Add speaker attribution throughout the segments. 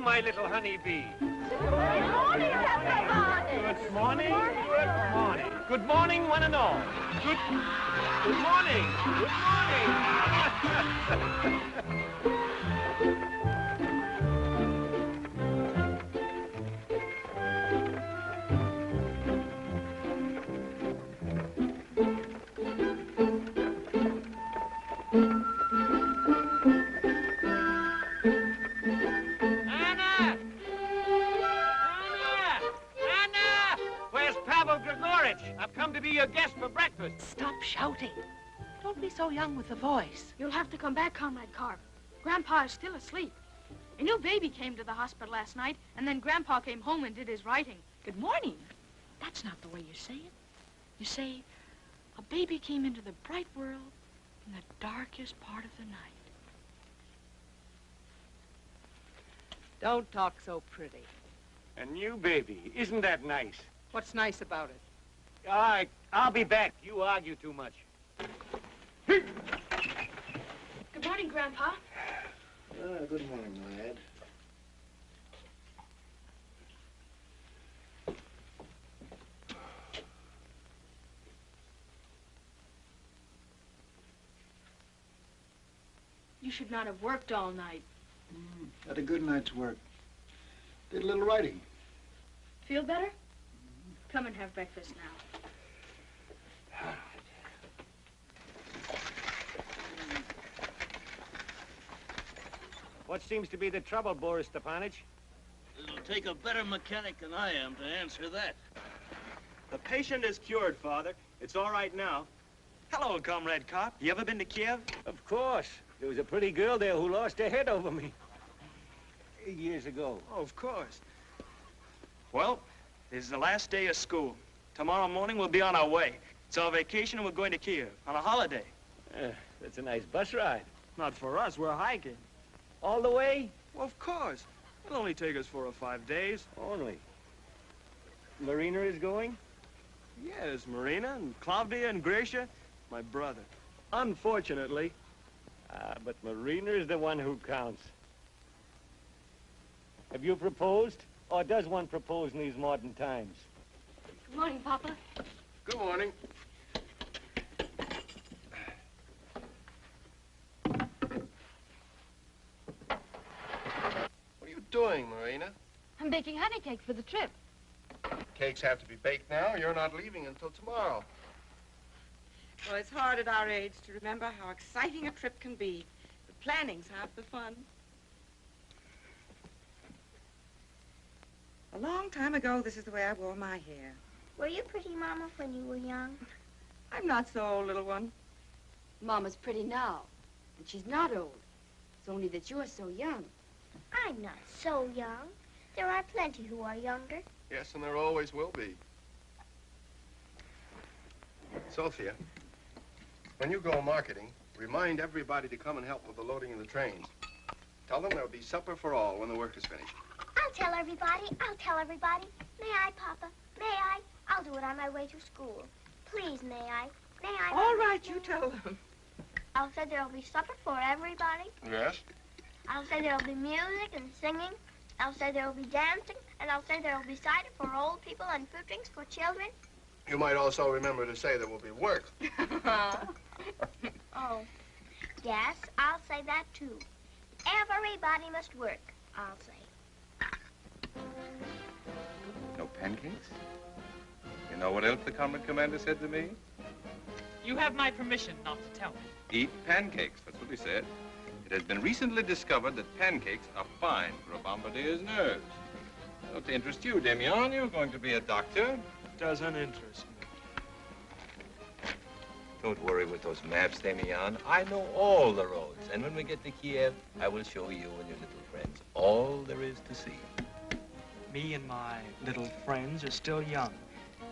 Speaker 1: my little honeybee.
Speaker 2: Good morning, everybody.
Speaker 1: Good morning. Good morning. Good morning, one and all. Good morning. Good morning. I've come to be your guest for breakfast.
Speaker 3: Stop shouting. Don't be so young with the voice.
Speaker 4: You'll have to come back, Comrade Carver. Grandpa is still asleep. A new baby came to the hospital last night, and then Grandpa came home and did his writing.
Speaker 3: Good morning. That's not the way you say it. You say, a baby came into the bright world in the darkest part of the night.
Speaker 5: Don't talk so pretty.
Speaker 1: A new baby. Isn't that nice?
Speaker 5: What's nice about it?
Speaker 1: All right, I'll be back. You argue too much.
Speaker 4: Good morning, Grandpa.
Speaker 6: Good morning, lad.
Speaker 4: You should not have worked all night.
Speaker 6: Had a good night's work. Did a little writing.
Speaker 4: Feel better? Come and have breakfast now.
Speaker 1: What seems to be the trouble, Boris Stepanich?
Speaker 7: It'll take a better mechanic than I am to answer that.
Speaker 8: The patient is cured, Father. It's all right now. Hello, Comrade Cop. You ever been to Kiev?
Speaker 1: Of course. There was a pretty girl there who lost her head over me. Years ago.
Speaker 8: Oh, of course. Well, this is the last day of school. Tomorrow morning we'll be on our way. It's our vacation and we're going to Kiev on a holiday.
Speaker 1: That's a nice bus ride.
Speaker 8: Not for us, we're hiking.
Speaker 1: All the way?
Speaker 8: Well, of course. It'll only take us 4 or 5 days.
Speaker 1: Only. Marina is going?
Speaker 8: Yes, Marina and Claudia and Gracia, my brother. Unfortunately.
Speaker 1: But Marina is the one who counts. Have you proposed? Or does one propose in these modern times?
Speaker 4: Good morning, Papa.
Speaker 6: Good morning. What are you doing, Marina?
Speaker 4: I'm baking honey cakes for the trip.
Speaker 6: Cakes have to be baked now. You're not leaving until tomorrow.
Speaker 9: Well, it's hard at our age to remember how exciting a trip can be. The planning's half the fun. A long time ago, this is the way I wore my hair.
Speaker 2: Were you pretty, Mama, when you were young?
Speaker 9: I'm not so old, little one.
Speaker 10: Mama's pretty now, and she's not old. It's only that you're so young.
Speaker 2: I'm not so young. There are plenty who are younger.
Speaker 6: Yes, and there always will be. Sophia, when you go marketing, remind everybody to come and help with the loading of the trains. Tell them there'll be supper for all when the work is finished.
Speaker 2: I'll tell everybody. I'll tell everybody. May I, Papa? May I? I'll do it on my way to school. Please, may I? May I?
Speaker 9: All right, you tell them.
Speaker 2: I'll say there'll be supper for everybody.
Speaker 6: Yes?
Speaker 2: I'll say there'll be music and singing. I'll say there'll be dancing. And I'll say there'll be cider for old people and fruit drinks for children.
Speaker 6: You might also remember to say there will be work.
Speaker 2: Oh. Yes, I'll say that, too. Everybody must work, I'll say.
Speaker 11: No pancakes? You know what else the comrade commander said to me?
Speaker 12: You have my permission not to tell me.
Speaker 11: Eat pancakes, that's what he said. It has been recently discovered that pancakes are fine for a bombardier's nerves. Well, to interest you, Demian, you're going to be a doctor.
Speaker 8: Doesn't interest me.
Speaker 11: Don't worry with those maps, Demian. I know all the roads. And when we get to Kiev, I will show you and your little friends all there is to see.
Speaker 8: Me and my little friends are still young.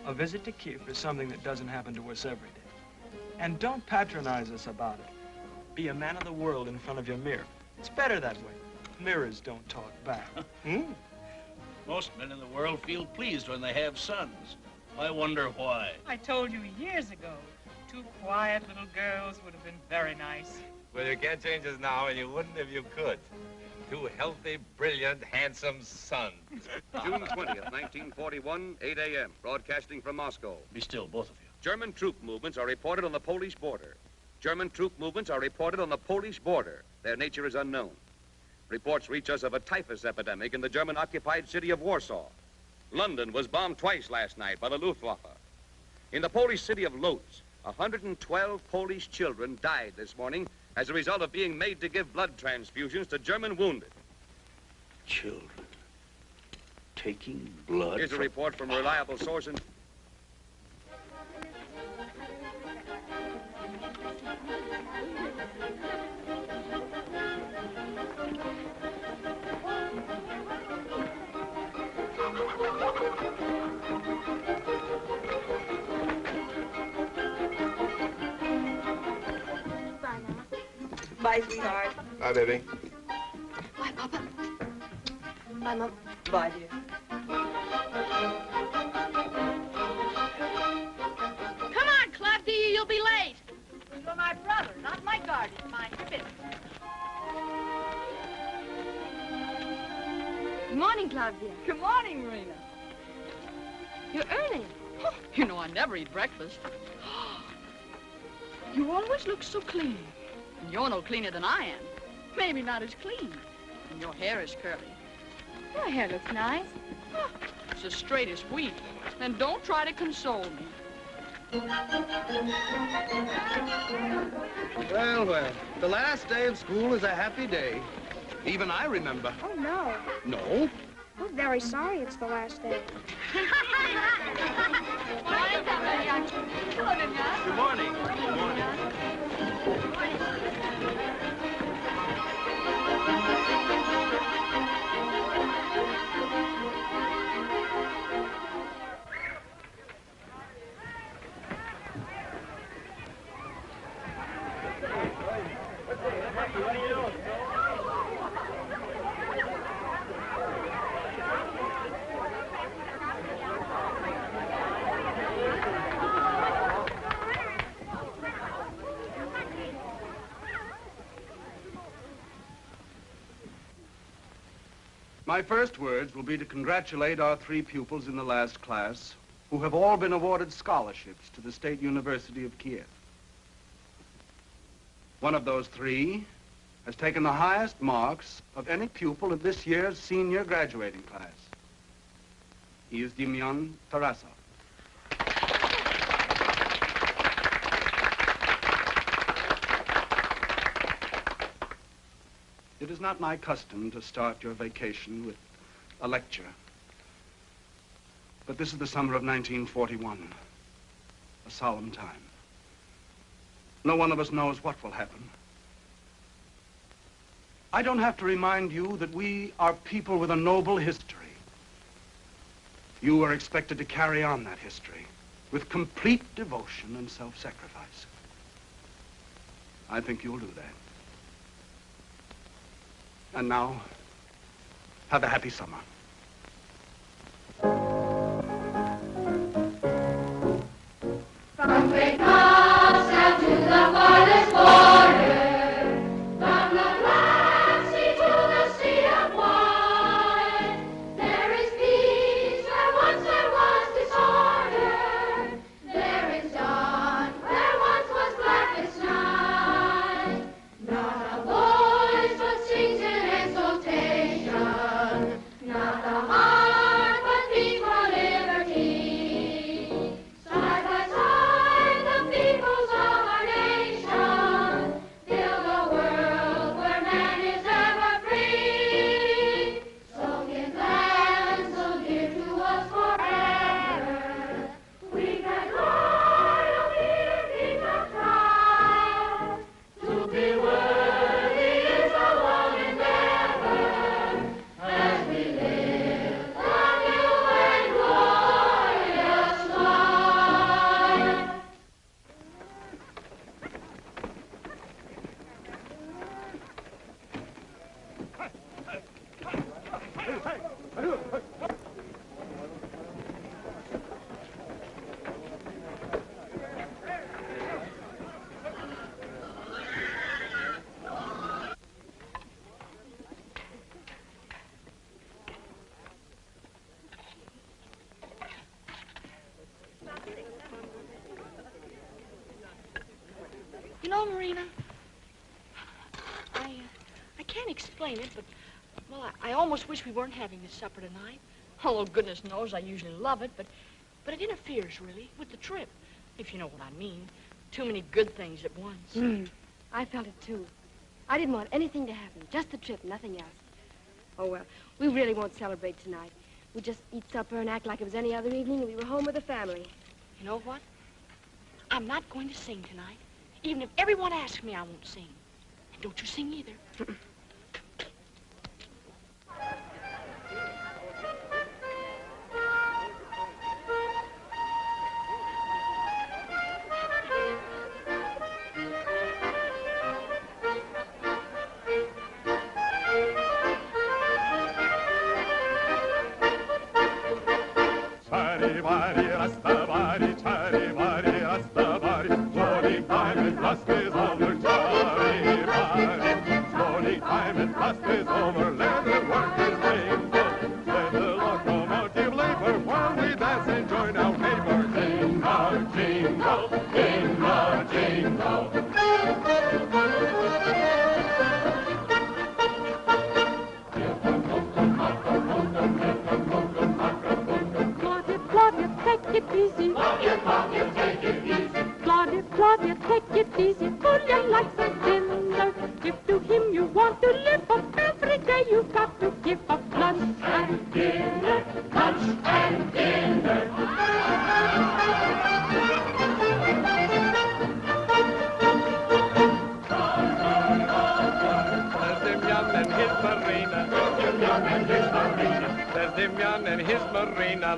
Speaker 8: A visit to Kiev is something that doesn't happen to us every day. And don't patronize us about it. Be a man of the world in front of your mirror. It's better that way. Mirrors don't talk back.
Speaker 7: Most men in the world feel pleased when they have sons. I wonder why.
Speaker 12: I told you years ago, 2 quiet little girls would have been very nice.
Speaker 11: Well, you can't change us now, and you wouldn't if you could.
Speaker 13: two healthy, brilliant, handsome sons.
Speaker 14: June 20th, 1941, 8 a.m., broadcasting from Moscow.
Speaker 7: Be still, both of you.
Speaker 14: German troop movements are reported on the Polish border. German troop movements are reported on the Polish border. Their nature is unknown. Reports reach us of a typhus epidemic in the German-occupied city of Warsaw. London was bombed twice last night by the Luftwaffe. In the Polish city of Lodz, 112 Polish children died this morning as a result of being made to give blood transfusions to German wounded.
Speaker 7: Children taking blood.
Speaker 14: Here's a report from a reliable source in...
Speaker 9: Bye, sweetheart.
Speaker 6: Bye, baby.
Speaker 10: Bye, Papa. Bye, Mom.
Speaker 9: Bye, dear.
Speaker 4: Come on, Club, you'll be late. You're my brother, not my guardian. Mind your business.
Speaker 10: Good morning, Claudia.
Speaker 4: Good morning, Marina.
Speaker 10: You're early.
Speaker 4: You know I never eat breakfast. You always look so clean. And you're no cleaner than I am. Maybe not as clean. And your hair is curly.
Speaker 10: Your hair looks nice.
Speaker 4: It's as straight as wheat. And don't try to console me.
Speaker 15: Well, well, the last day of school is a happy day. Even I remember.
Speaker 2: Oh, no.
Speaker 15: No?
Speaker 2: We're very sorry it's the last day.
Speaker 15: Good morning. Good morning. My first words will be to congratulate our three pupils in the last class who have all been awarded scholarships to the State University of Kiev. One of those three has taken the highest marks of any pupil in this year's senior graduating class. He is Demyan Tarasov. It is not my custom to start your vacation with a lecture. But this is the summer of 1941, a solemn time. No one of us knows what will happen. I don't have to remind you that we are people with a noble history. You are expected to carry on that history with complete devotion and self-sacrifice. I think you'll do that. And now, have a happy summer.
Speaker 16: From great Moscow to the farthest border, from the Black Sea to the Sea of Wine, there is peace where once there was disorder. There is dawn where once was blackest night. Not a voice but sings in exultation, not the heart but beats for liberty. Side by side the
Speaker 3: know, Marina, I can't explain it, but, well, I almost wish we weren't having this supper tonight. Although goodness knows I usually love it, but it interferes, really, with the trip, if you know what I mean. Too many good things at once.
Speaker 10: I felt it, too. I didn't want anything to happen, just the trip, nothing else. Oh, well, we really won't celebrate tonight. We'll just eat supper and act like it was any other evening and we were home with the family.
Speaker 3: You know what? I'm not going to sing tonight. Even if everyone asks me, I won't sing. And don't you sing either.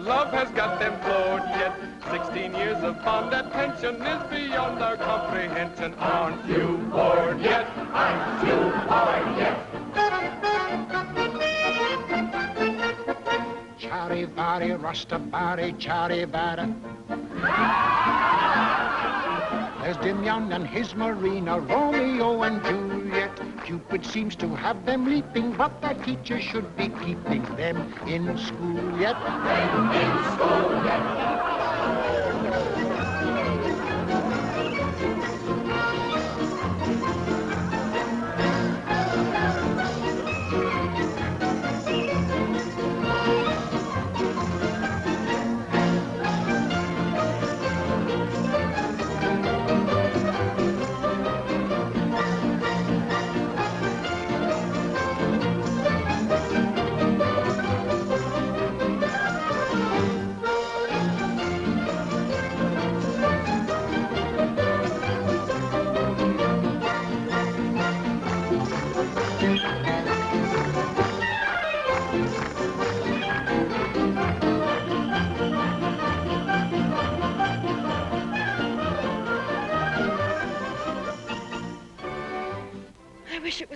Speaker 17: Love has got them floored yet. 16 years of fond attention is beyond our comprehension. Aren't you bored yet? Aren't you bored yet?
Speaker 18: Charivari, Rastabari, Charivara. There's Dimion and his Marina, Romeo and Juliet. Cupid seems to have them leaping, but their teacher should be keeping them in school yet. In school yet.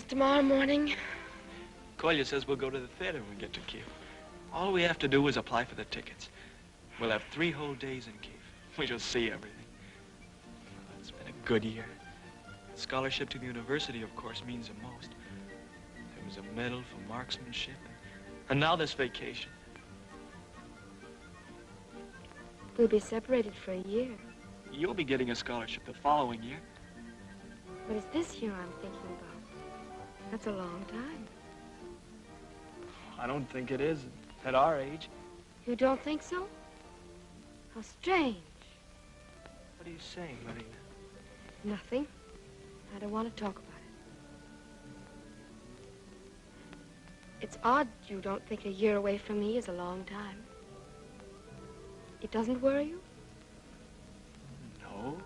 Speaker 10: Tomorrow morning.
Speaker 8: Kolya says we'll go to the theater when we get to Kiev. All we have to do is apply for the tickets. We'll have 3 whole days in Kiev. We shall see everything. It's been a good year. Scholarship to the university, of course, means the most. There was a medal for marksmanship, and now this vacation.
Speaker 10: We'll be separated for a year.
Speaker 8: You'll be getting a scholarship the following year.
Speaker 10: But it's this year I'm thinking about. That's a long time.
Speaker 8: I don't think it is at our age.
Speaker 10: You don't think so? How strange.
Speaker 8: What are you saying, Marina?
Speaker 10: Nothing. I don't want to talk about it. It's odd you don't think a year away from me is a long time. It doesn't worry you?
Speaker 8: No.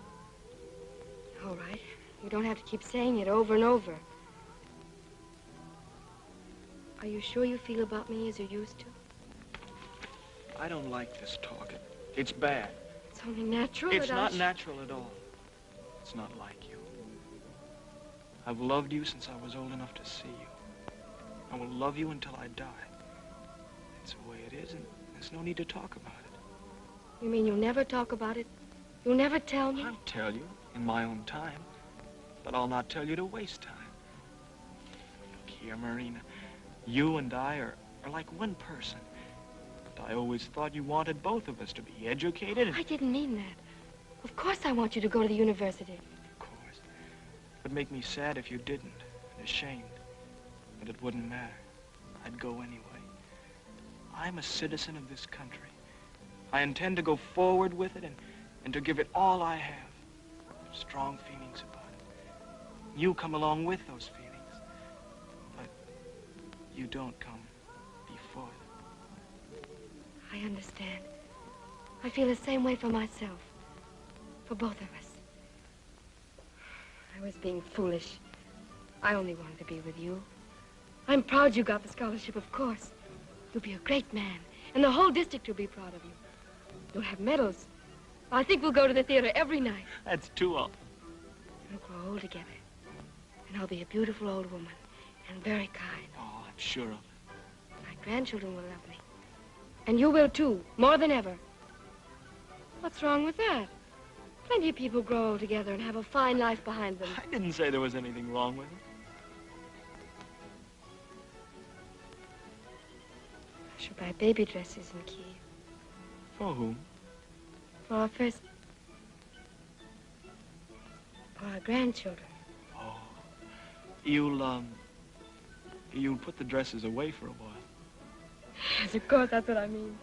Speaker 10: All right. You don't have to keep saying it over and over. Are you sure you feel about me as you used to?
Speaker 8: I don't like this talk. It's bad.
Speaker 10: It's only natural.
Speaker 8: It's not natural at all. It's not like you. I've loved you since I was old enough to see you. I will love you until I die. It's the way it is, and there's no need to talk about it.
Speaker 10: You mean you'll never talk about it? You'll never tell me?
Speaker 8: I'll tell you in my own time, but I'll not tell you to waste time. Look here, Marina. You and I are like one person. But I always thought you wanted both of us to be educated.
Speaker 10: I didn't mean that. Of course I want you to go to the university.
Speaker 8: Of course. would make me sad if you didn't, and ashamed. But it wouldn't matter. I'd go anyway. I'm a citizen of this country. I intend to go forward with it and to give it all I have. Strong feelings about it. You come along with those feelings, but you don't come before them.
Speaker 10: I understand. I feel the same way for myself. For both of us. I was being foolish. I only wanted to be with you. I'm proud you got the scholarship, of course. You'll be a great man, and the whole district will be proud of you. You'll have medals. I think we'll go to the theater every night.
Speaker 8: That's too often.
Speaker 10: We'll grow old together. And I'll be a beautiful old woman, and very kind.
Speaker 8: Oh, I'm sure of it.
Speaker 10: My grandchildren will love me. And you will, too, more than ever. What's wrong with that? Plenty of people grow old together and have a fine life behind them.
Speaker 8: I didn't say there was anything wrong with it.
Speaker 10: I should buy baby dresses in Kiev.
Speaker 8: For whom?
Speaker 10: For our first... For our grandchildren.
Speaker 8: Oh. You'll put the dresses away for a while.
Speaker 10: Yes, of course, that's what I mean.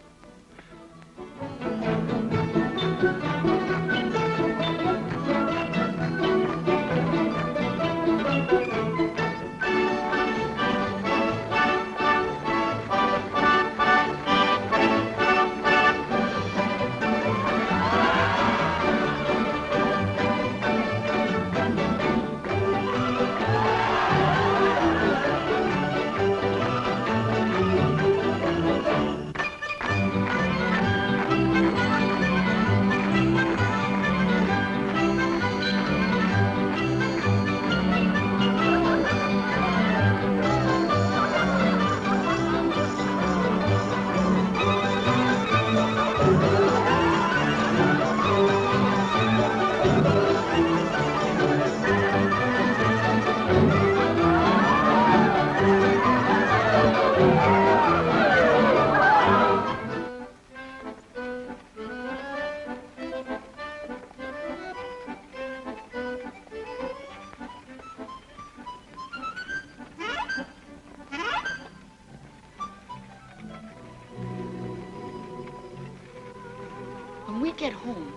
Speaker 3: When we get home,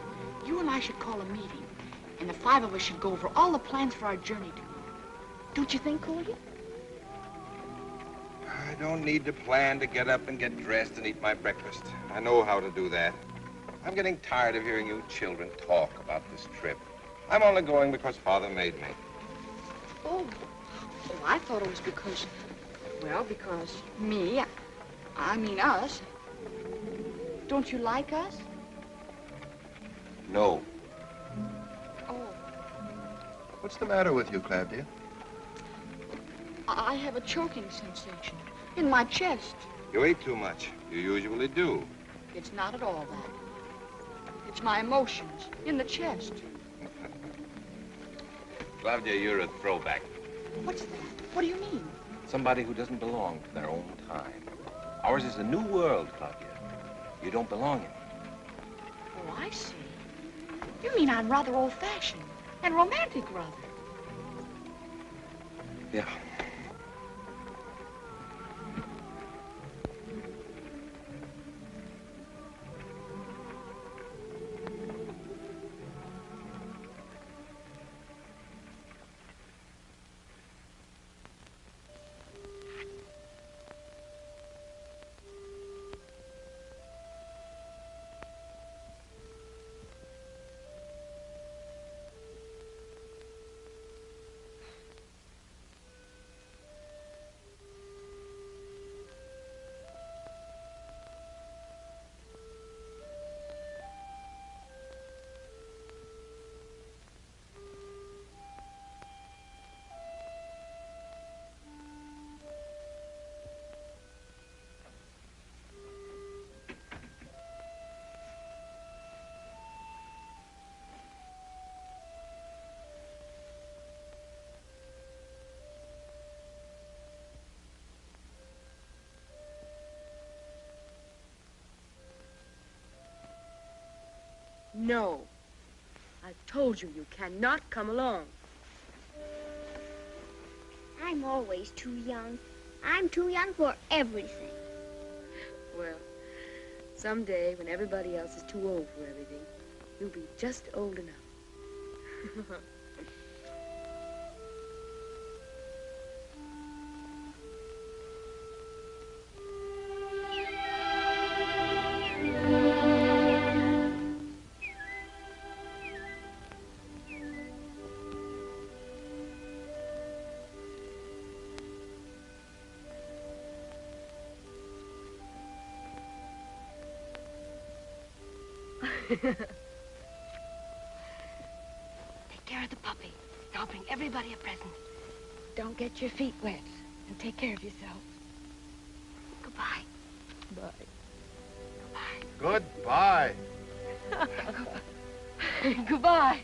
Speaker 3: you and I should call a meeting, and the 5 of us should go over all the plans for our journey tomorrow. Don't you think, Coley?
Speaker 11: I don't need to plan to get up and get dressed and eat my breakfast. I know how to do that. I'm getting tired of hearing you children talk about this trip. I'm only going because Father made me.
Speaker 3: Oh, I thought it was because, well, because me, I mean us. Don't you like us?
Speaker 11: No.
Speaker 3: Oh,
Speaker 6: What's the matter with you, Claire, dear?
Speaker 3: I have a choking sensation in my chest.
Speaker 11: You ate too much. You usually do.
Speaker 3: It's not at all that. It's my emotions in the chest.
Speaker 11: Claudia, you're a throwback.
Speaker 3: What's that? What do you mean?
Speaker 11: Somebody who doesn't belong to their own time. Ours is a new world, Claudia. You don't belong in it.
Speaker 3: Oh, I see. You mean I'm rather old-fashioned and romantic, rather.
Speaker 11: Yeah.
Speaker 10: No. I've told you, you cannot come along.
Speaker 2: I'm always too young. I'm too young for everything.
Speaker 10: Well, someday when everybody else is too old for everything, you'll be just old enough. Take care of the puppy. I'll bring everybody a present. Don't get your feet wet. And take care of yourself. Goodbye. Bye.
Speaker 6: Goodbye.
Speaker 10: Goodbye.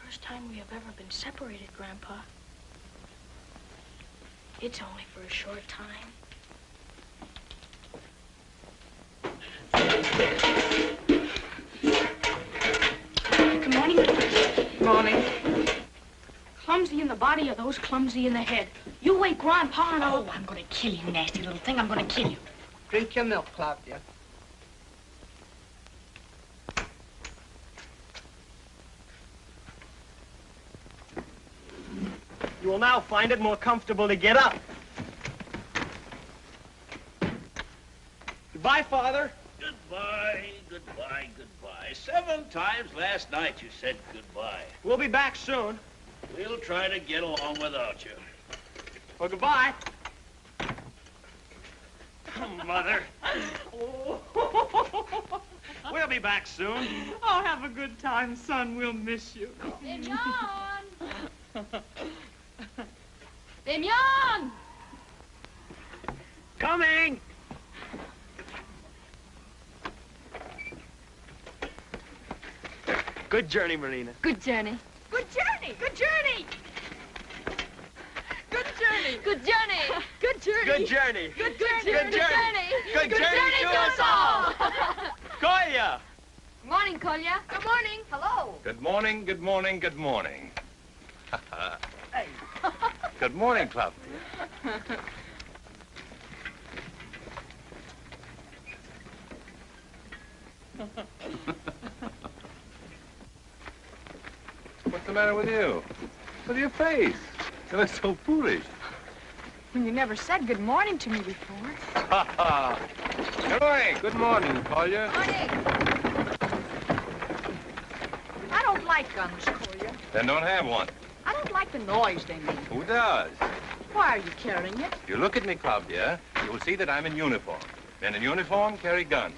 Speaker 3: First time we have ever been separated, Grandpa. It's only for a short time.
Speaker 4: Good morning. Good morning. Clumsy in the body or those clumsy in the head? You wake Grandpa and
Speaker 3: Oh, I'm gonna kill you, nasty little thing. I'm gonna kill you.
Speaker 5: Drink your milk, Claudia.
Speaker 1: You will now find it more comfortable to get up. Goodbye, Father.
Speaker 7: Goodbye, goodbye, goodbye. 7 times last night you said goodbye.
Speaker 1: We'll be back soon.
Speaker 7: We'll try to get along without you.
Speaker 1: Well, goodbye. Mother. We'll be back soon.
Speaker 12: Oh, have a good time, son. We'll miss you.
Speaker 10: Damian! Damian!
Speaker 1: Coming! Good journey, Marina.
Speaker 10: Good journey.
Speaker 4: Good journey! Good journey! Good journey!
Speaker 10: Good journey.
Speaker 4: Good journey!
Speaker 1: Good journey.
Speaker 4: Good journey!
Speaker 1: Good journey. Good journey to us all. Kolya!
Speaker 10: Good morning, Kolya.
Speaker 4: Good morning.
Speaker 10: Hello.
Speaker 13: Good morning, good morning, good morning. Good morning, Claudia. What's the matter with you? With your face? You look so foolish.
Speaker 4: When you never said good morning to me before.
Speaker 13: Good morning. Good morning, Kolya.
Speaker 12: I don't like guns, Kolya.
Speaker 13: Then don't have one.
Speaker 12: I don't like the noise they make.
Speaker 13: Who does?
Speaker 12: Why are you carrying it?
Speaker 13: If you look at me, Claudia, you will see that I'm in uniform. Men in uniform carry guns.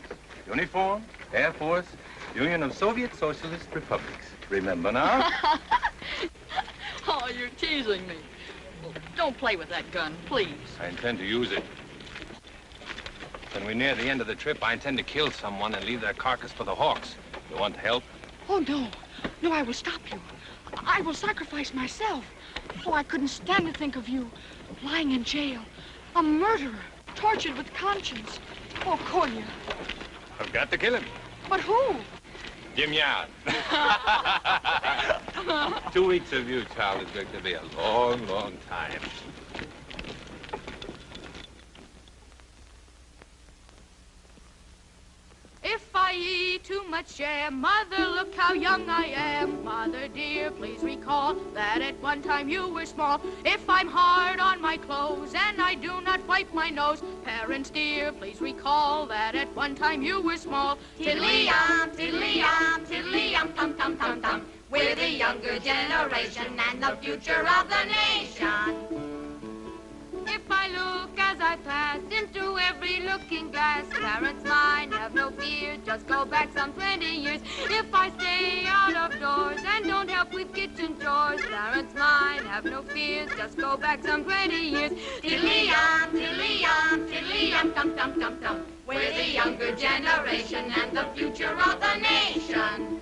Speaker 13: Uniform, Air Force, Union of Soviet Socialist Republics. Remember now?
Speaker 3: Oh, you're teasing me. Well, don't play with that gun, please.
Speaker 13: I intend to use it. When we're near the end of the trip, I intend to kill someone and leave their carcass for the hawks. You want help?
Speaker 3: Oh, no. No, I will stop you. I will sacrifice myself. Oh, I couldn't stand to think of you lying in jail. A murderer, tortured with conscience. Oh, Kolya.
Speaker 13: I've got to kill him.
Speaker 3: But who?
Speaker 13: Damian. 2 weeks of you, child, is going to be a long, long time.
Speaker 4: If I eat too much jam, Mother, look how young I am. Mother dear, please recall that at one time you were small. If I'm hard on my clothes and I do not wipe my nose, parents dear, please recall that at one time you were small.
Speaker 16: Tiddly-yum, tiddly-yum, tiddly-yum, tum-tum-tum-tum. We're the younger generation and the future of the nation.
Speaker 4: If I look as I pass into every looking glass, parents mine, have no fear, just go back some 20 years. If I stay out of doors and don't help with kitchen chores, parents mine, have no fears, just go back some 20 years.
Speaker 16: Tiddly-yum, tiddly-yum, tiddly-yum, tum-tum-tum-tum. We're the younger generation and the future of the nation.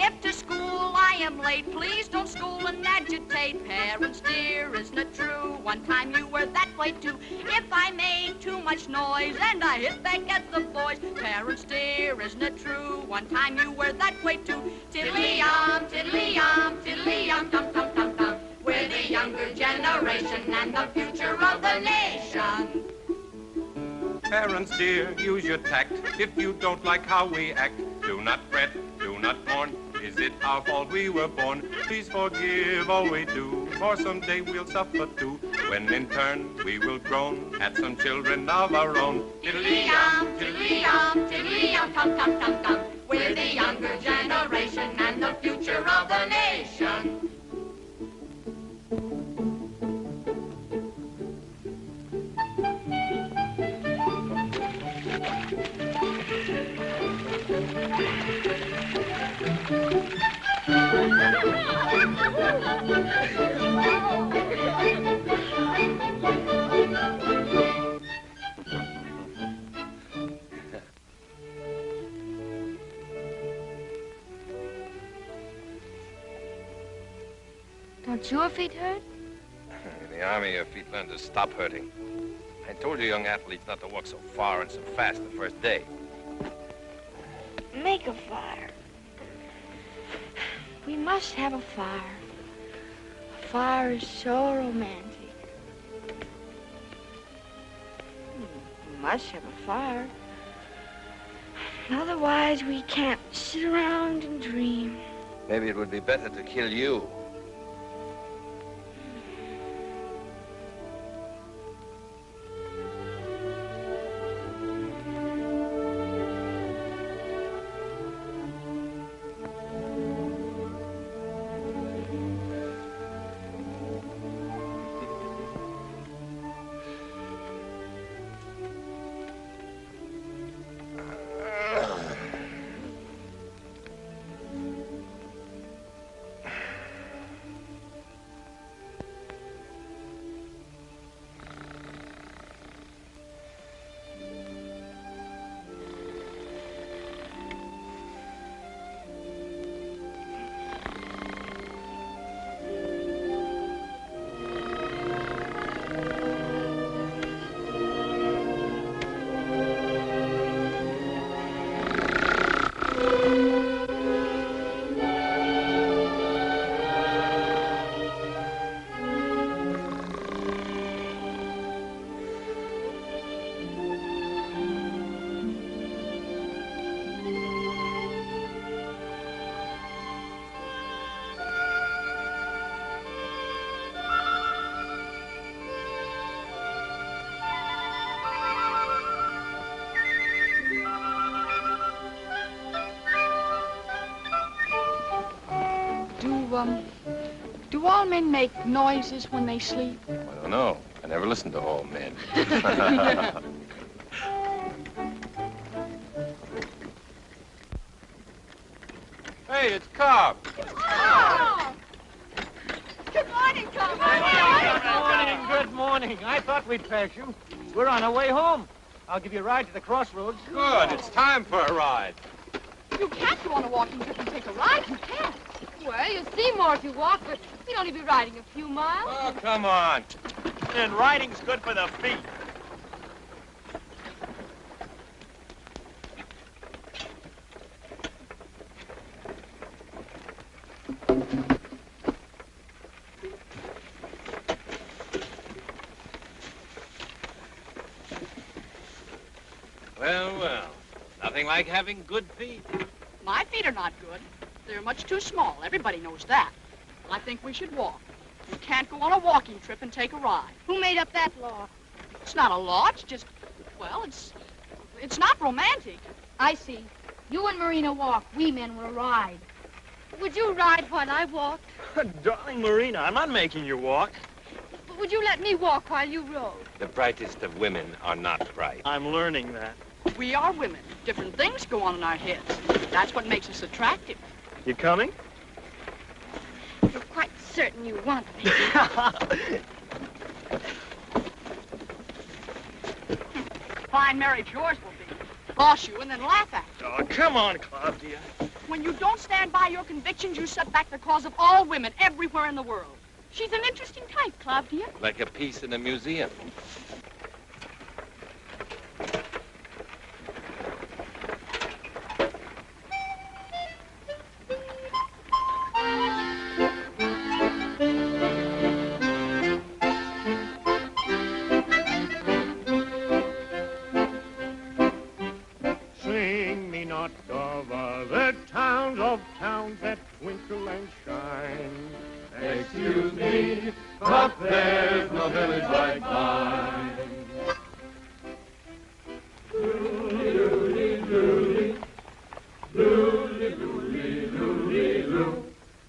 Speaker 3: If to school I am late, please don't school and agitate. Parents dear, isn't it true
Speaker 4: One time you were that way too. If I made too much noise and I hit back at the boys, parents dear, isn't it true? One time you were that way too. Tiddly-yum, tiddly-yum, tiddly-yum, tum-tum-tum-tum. We're the younger generation and the future of the nation.
Speaker 11: Parents dear, use your tact. If you don't like how we act, do not fret, do not mourn. Is it our fault we were born? Please forgive all we do, for someday we'll suffer too. When in turn we will groan at some children of our own.
Speaker 4: Tiddly-yum, tiddly-yum, tiddly-yum, tum-tum-tum-tum. We're the younger generation and the future of the nation.
Speaker 10: Don't your feet hurt?
Speaker 11: In the Army, your feet learn to stop hurting. I told you young athletes not to walk so far and so fast the first day.
Speaker 3: Make a fire. We must have a fire. A fire is so romantic. We must have a fire. Otherwise, we can't sit around and dream.
Speaker 11: Maybe it would be better to kill you.
Speaker 12: Do all men make noises when they sleep?
Speaker 11: I don't know. I never listened to all men. Hey, it's Cobb.
Speaker 12: Oh! Good morning, Tom.
Speaker 1: Good morning. I thought we'd pass you. We're on our way home. I'll give you a ride to the crossroads.
Speaker 11: Good. It's time for a ride.
Speaker 12: You can't go on a walking trip and take a ride. You can't.
Speaker 10: Well, you'll see more if you walk, but you'll only be riding a few miles.
Speaker 11: Oh, come on.
Speaker 1: And riding's good for the feet.
Speaker 7: Well, well. Nothing like having good feet.
Speaker 12: My feet are not good. They're much too small. Everybody knows that. I think we should walk. You can't go on a walking trip and take a ride.
Speaker 10: Who made up that law?
Speaker 12: It's not a law. It's just, well, it's not romantic.
Speaker 10: I see. You and Marina walk. We men will ride. Would you ride while I walk?
Speaker 1: Darling Marina, I'm not making you walk.
Speaker 10: But would you let me walk while you rode?
Speaker 11: The brightest of women are not bright.
Speaker 1: I'm learning that.
Speaker 12: We are women. Different things go on in our heads. That's what makes us attractive.
Speaker 1: You coming?
Speaker 10: You're quite certain you want me.
Speaker 12: Fine marriage yours will be. Boss you and then laugh at you.
Speaker 1: Oh, come on, Claudia.
Speaker 12: When you don't stand by your convictions, you set back the cause of all women everywhere in the world. She's an interesting type, Claudia.
Speaker 13: Like a piece in a museum.
Speaker 18: Sing me not of other towns, of towns that twinkle and shine.
Speaker 17: Excuse me, but there's no village like mine. Looly, looly, looly. Looly, looly, looly, loo.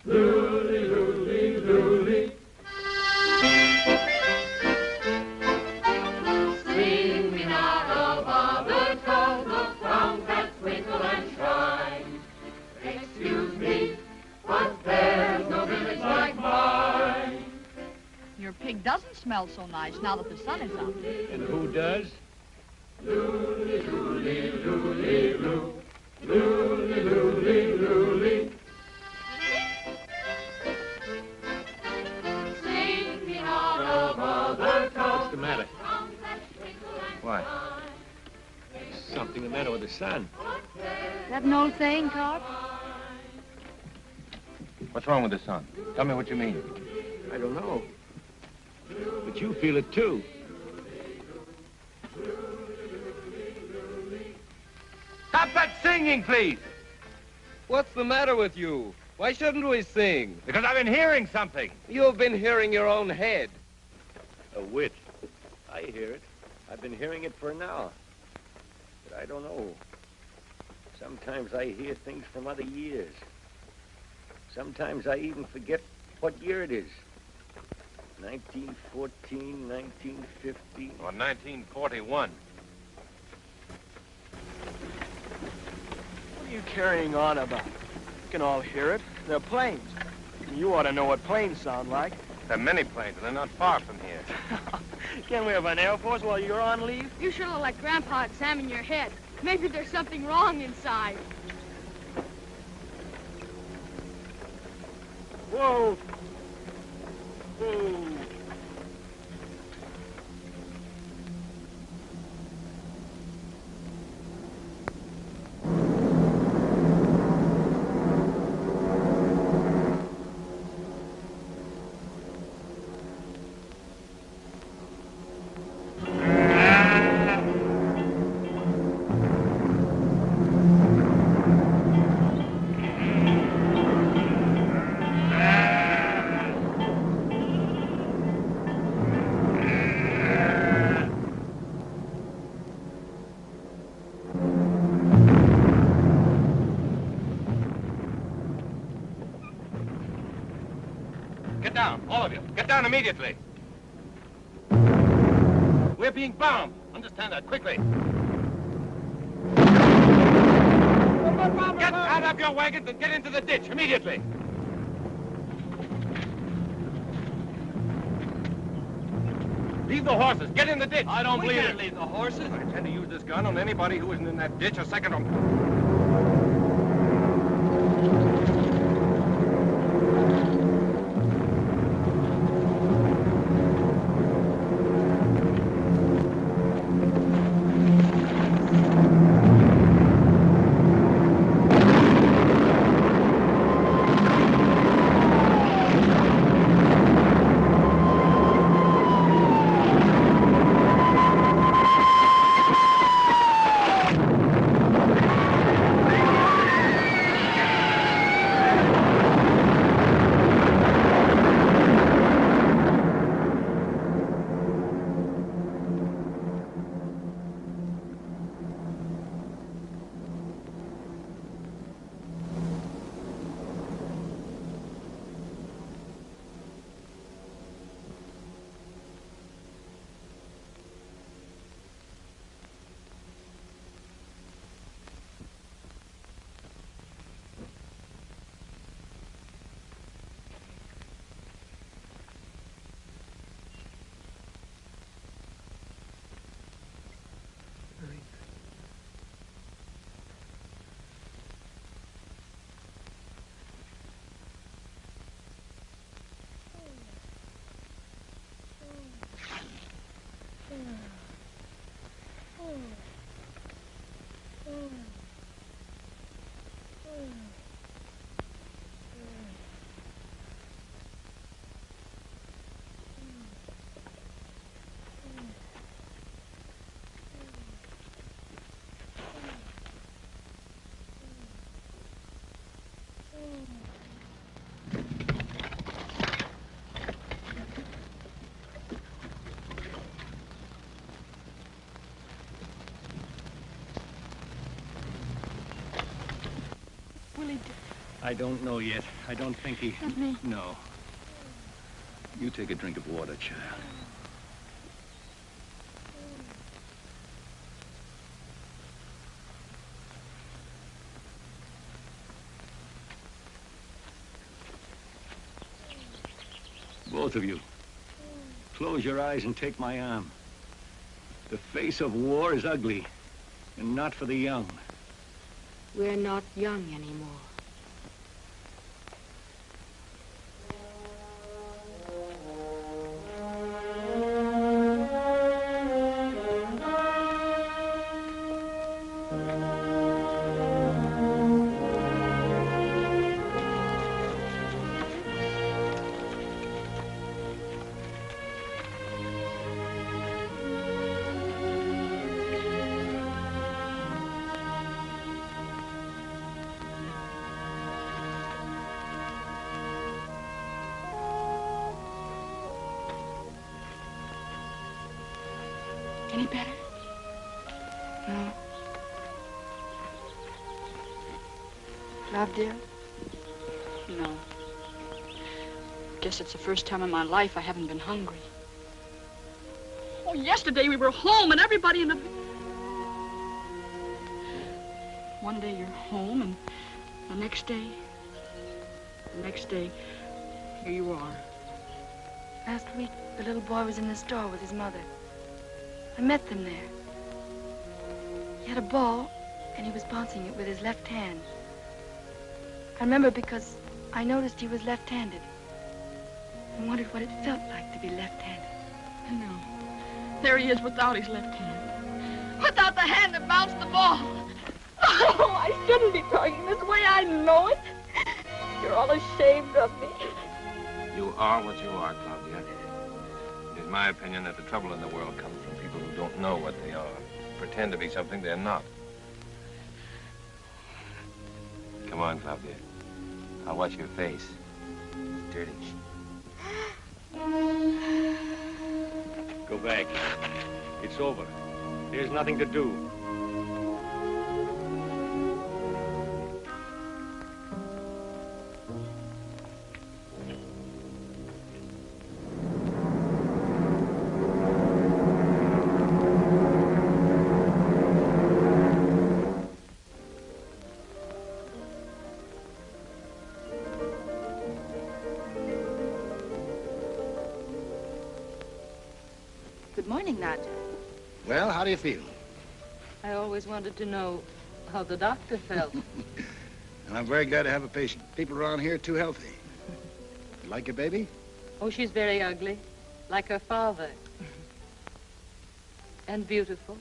Speaker 17: Looly, looly, looly. Sing me not of other towns, of towns that twinkle and shine. Excuse me, but there's no village like mine.
Speaker 12: Your pig doesn't smell so nice now that the sun is up.
Speaker 1: And who does?
Speaker 17: Looly, looly, looly, loo. Looly, looly, looly. Sing me not of other towns.
Speaker 1: What's the matter?
Speaker 13: What?
Speaker 1: Something the matter with the sun.
Speaker 12: That an old saying, Carp?
Speaker 13: What's wrong with the sun? Tell me what you mean.
Speaker 1: I don't know. But you feel it too.
Speaker 13: Stop that singing, please!
Speaker 19: What's the matter with you? Why shouldn't we sing?
Speaker 13: Because I've been hearing something.
Speaker 19: You've been hearing your own head.
Speaker 1: A wit. I hear it. I've been hearing it for an hour. But I don't know. Sometimes I hear things from other years. Sometimes I even forget what year it is. 1914, 1950.
Speaker 13: Or 1941.
Speaker 8: What are you carrying on about? You can all hear it. They're planes. You ought to know what planes sound like.
Speaker 13: There are many planes, and they're not far from here.
Speaker 8: Can't we have an Air Force while you're on leave?
Speaker 3: You sure look like Grandpa examining your head. Maybe there's something wrong inside.
Speaker 1: Whoa! Whoa!
Speaker 13: Get down, all of you. Get down immediately. We're being bombed. Understand that, quickly. Get out of your wagons and get into the ditch immediately. Leave the horses. Get in the ditch.
Speaker 19: I don't believe it.
Speaker 13: We can't leave the horses. I intend to use this gun on anybody who isn't in that ditch a second or more.
Speaker 1: I don't know yet. I don't think he...
Speaker 12: Let me.
Speaker 1: No. You take a drink of water, child. Both of you, close your eyes and take my arm. The face of war is ugly, and not for the young.
Speaker 3: We're not young anymore. Any better?
Speaker 10: No. Love, dear?
Speaker 3: No. Guess it's the first time in my life I haven't been hungry. Oh, yesterday we were home and everybody in the... One day you're home and the next day, here you are.
Speaker 10: Last week, the little boy was in the store with his mother. I met them there. He had a ball, and he was bouncing it with his left hand. I remember because I noticed he was left-handed. I wondered what it felt like to be left-handed.
Speaker 3: I know. There he is without his left hand. Without the hand that bounced the ball. Oh, I shouldn't be talking this way. I know it. You're all ashamed of me.
Speaker 13: You are what you are, Claudia. It is my opinion that the trouble in the world comes from people who don't know what they are, pretend to be something they're not. Come on, Claudia. I'll watch your face. It's dirty.
Speaker 1: Go back. It's over. There's nothing to do.
Speaker 20: Good morning, Nadja.
Speaker 18: Well, how do you feel?
Speaker 20: I always wanted to know how the doctor felt.
Speaker 18: And I'm very glad to have a patient. People around here are too healthy. You like your baby?
Speaker 20: Oh, she's very ugly, like her father. And beautiful.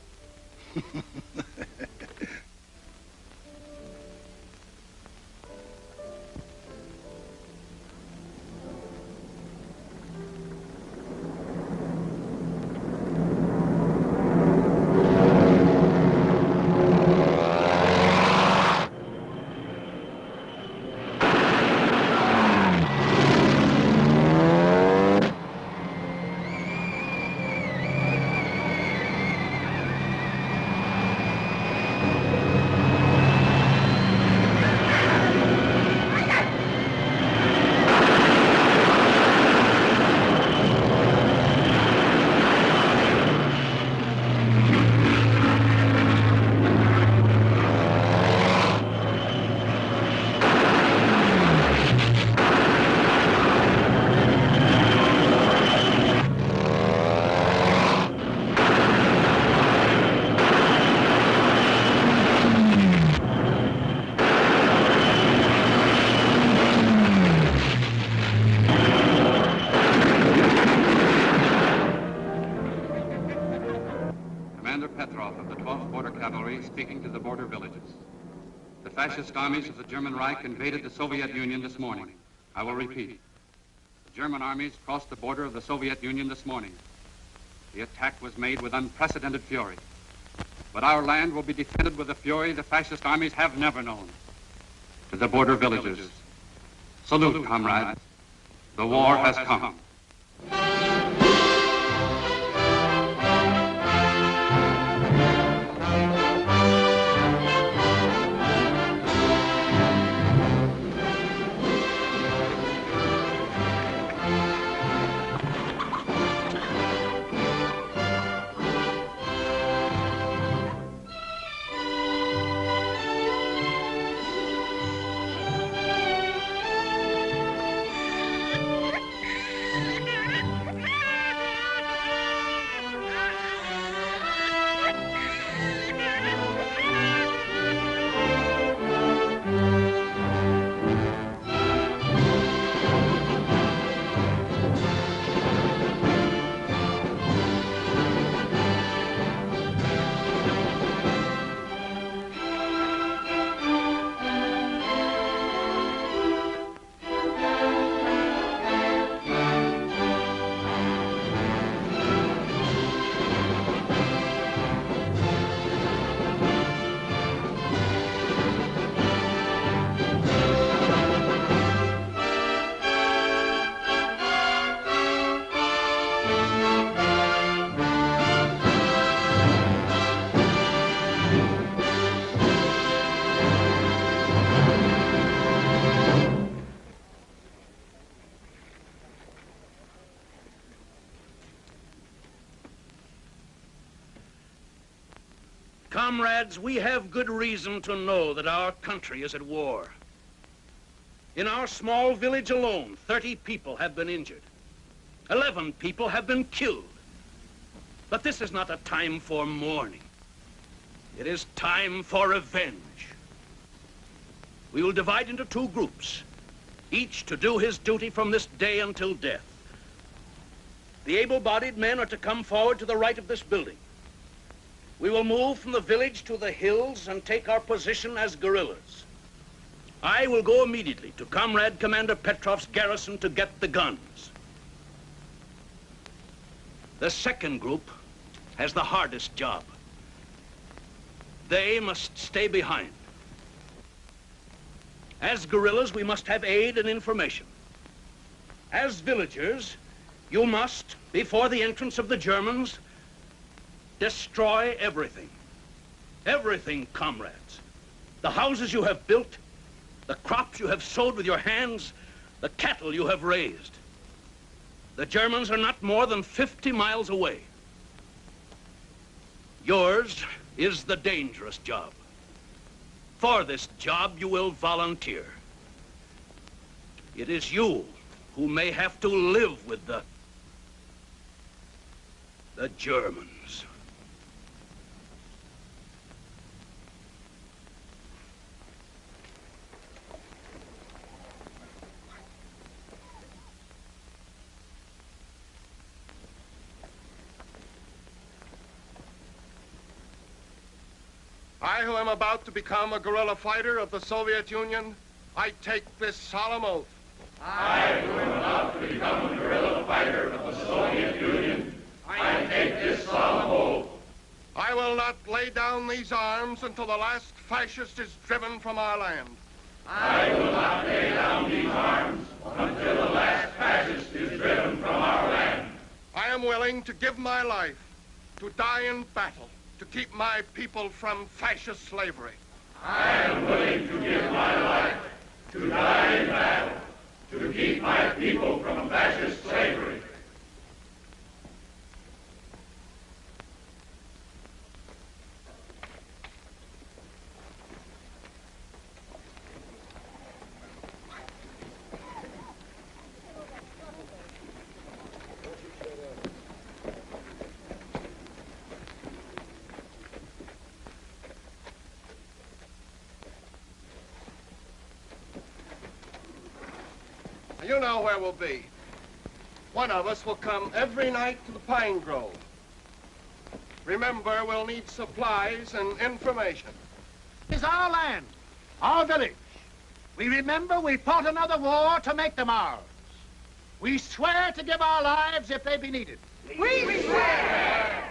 Speaker 15: Speaking to the border villages. The fascist armies of the German Reich invaded the Soviet Union this morning. I will repeat. The German armies crossed the border of the Soviet Union this morning. The attack was made with unprecedented fury. But our land will be defended with a fury the fascist armies have never known. To the border villages, salute, comrades. The war has come.
Speaker 7: Comrades, we have good reason to know that our country is at war. In our small village alone, 30 people have been injured. 11 people have been killed. But this is not a time for mourning. It is time for revenge. We will divide into 2 groups, each to do his duty from this day until death. The able-bodied men are to come forward to the right of this building. We will move from the village to the hills and take our position as guerrillas. I will go immediately to Comrade Commander Petrov's garrison to get the guns. The second group has the hardest job. They must stay behind. As guerrillas, we must have aid and information. As villagers, you must, before the entrance of the Germans, destroy everything. Everything, comrades. The houses you have built, the crops you have sowed with your hands, the cattle you have raised. The Germans are not more than 50 miles away. Yours is the dangerous job. For this job, you will volunteer. It is you who may have to live with the Germans.
Speaker 6: I, who am about to become a guerrilla fighter of the Soviet Union, I take this solemn oath.
Speaker 17: I, who am about to become a guerrilla fighter of the Soviet Union, I take this solemn oath.
Speaker 6: I will not lay down these arms until the last fascist is driven from our land.
Speaker 17: I will not lay down these arms until the last fascist is driven from our land.
Speaker 6: I am willing to give my life, to die in battle, to keep my people from fascist slavery.
Speaker 17: I am willing to give my life, to die in battle, to keep my people from fascist slavery.
Speaker 6: You know where we'll be. One of us will come every night to the Pine Grove. Remember, we'll need supplies and information.
Speaker 18: It's our land, our village. We remember we fought another war to make them ours. We swear to give our lives if they be needed.
Speaker 17: We swear!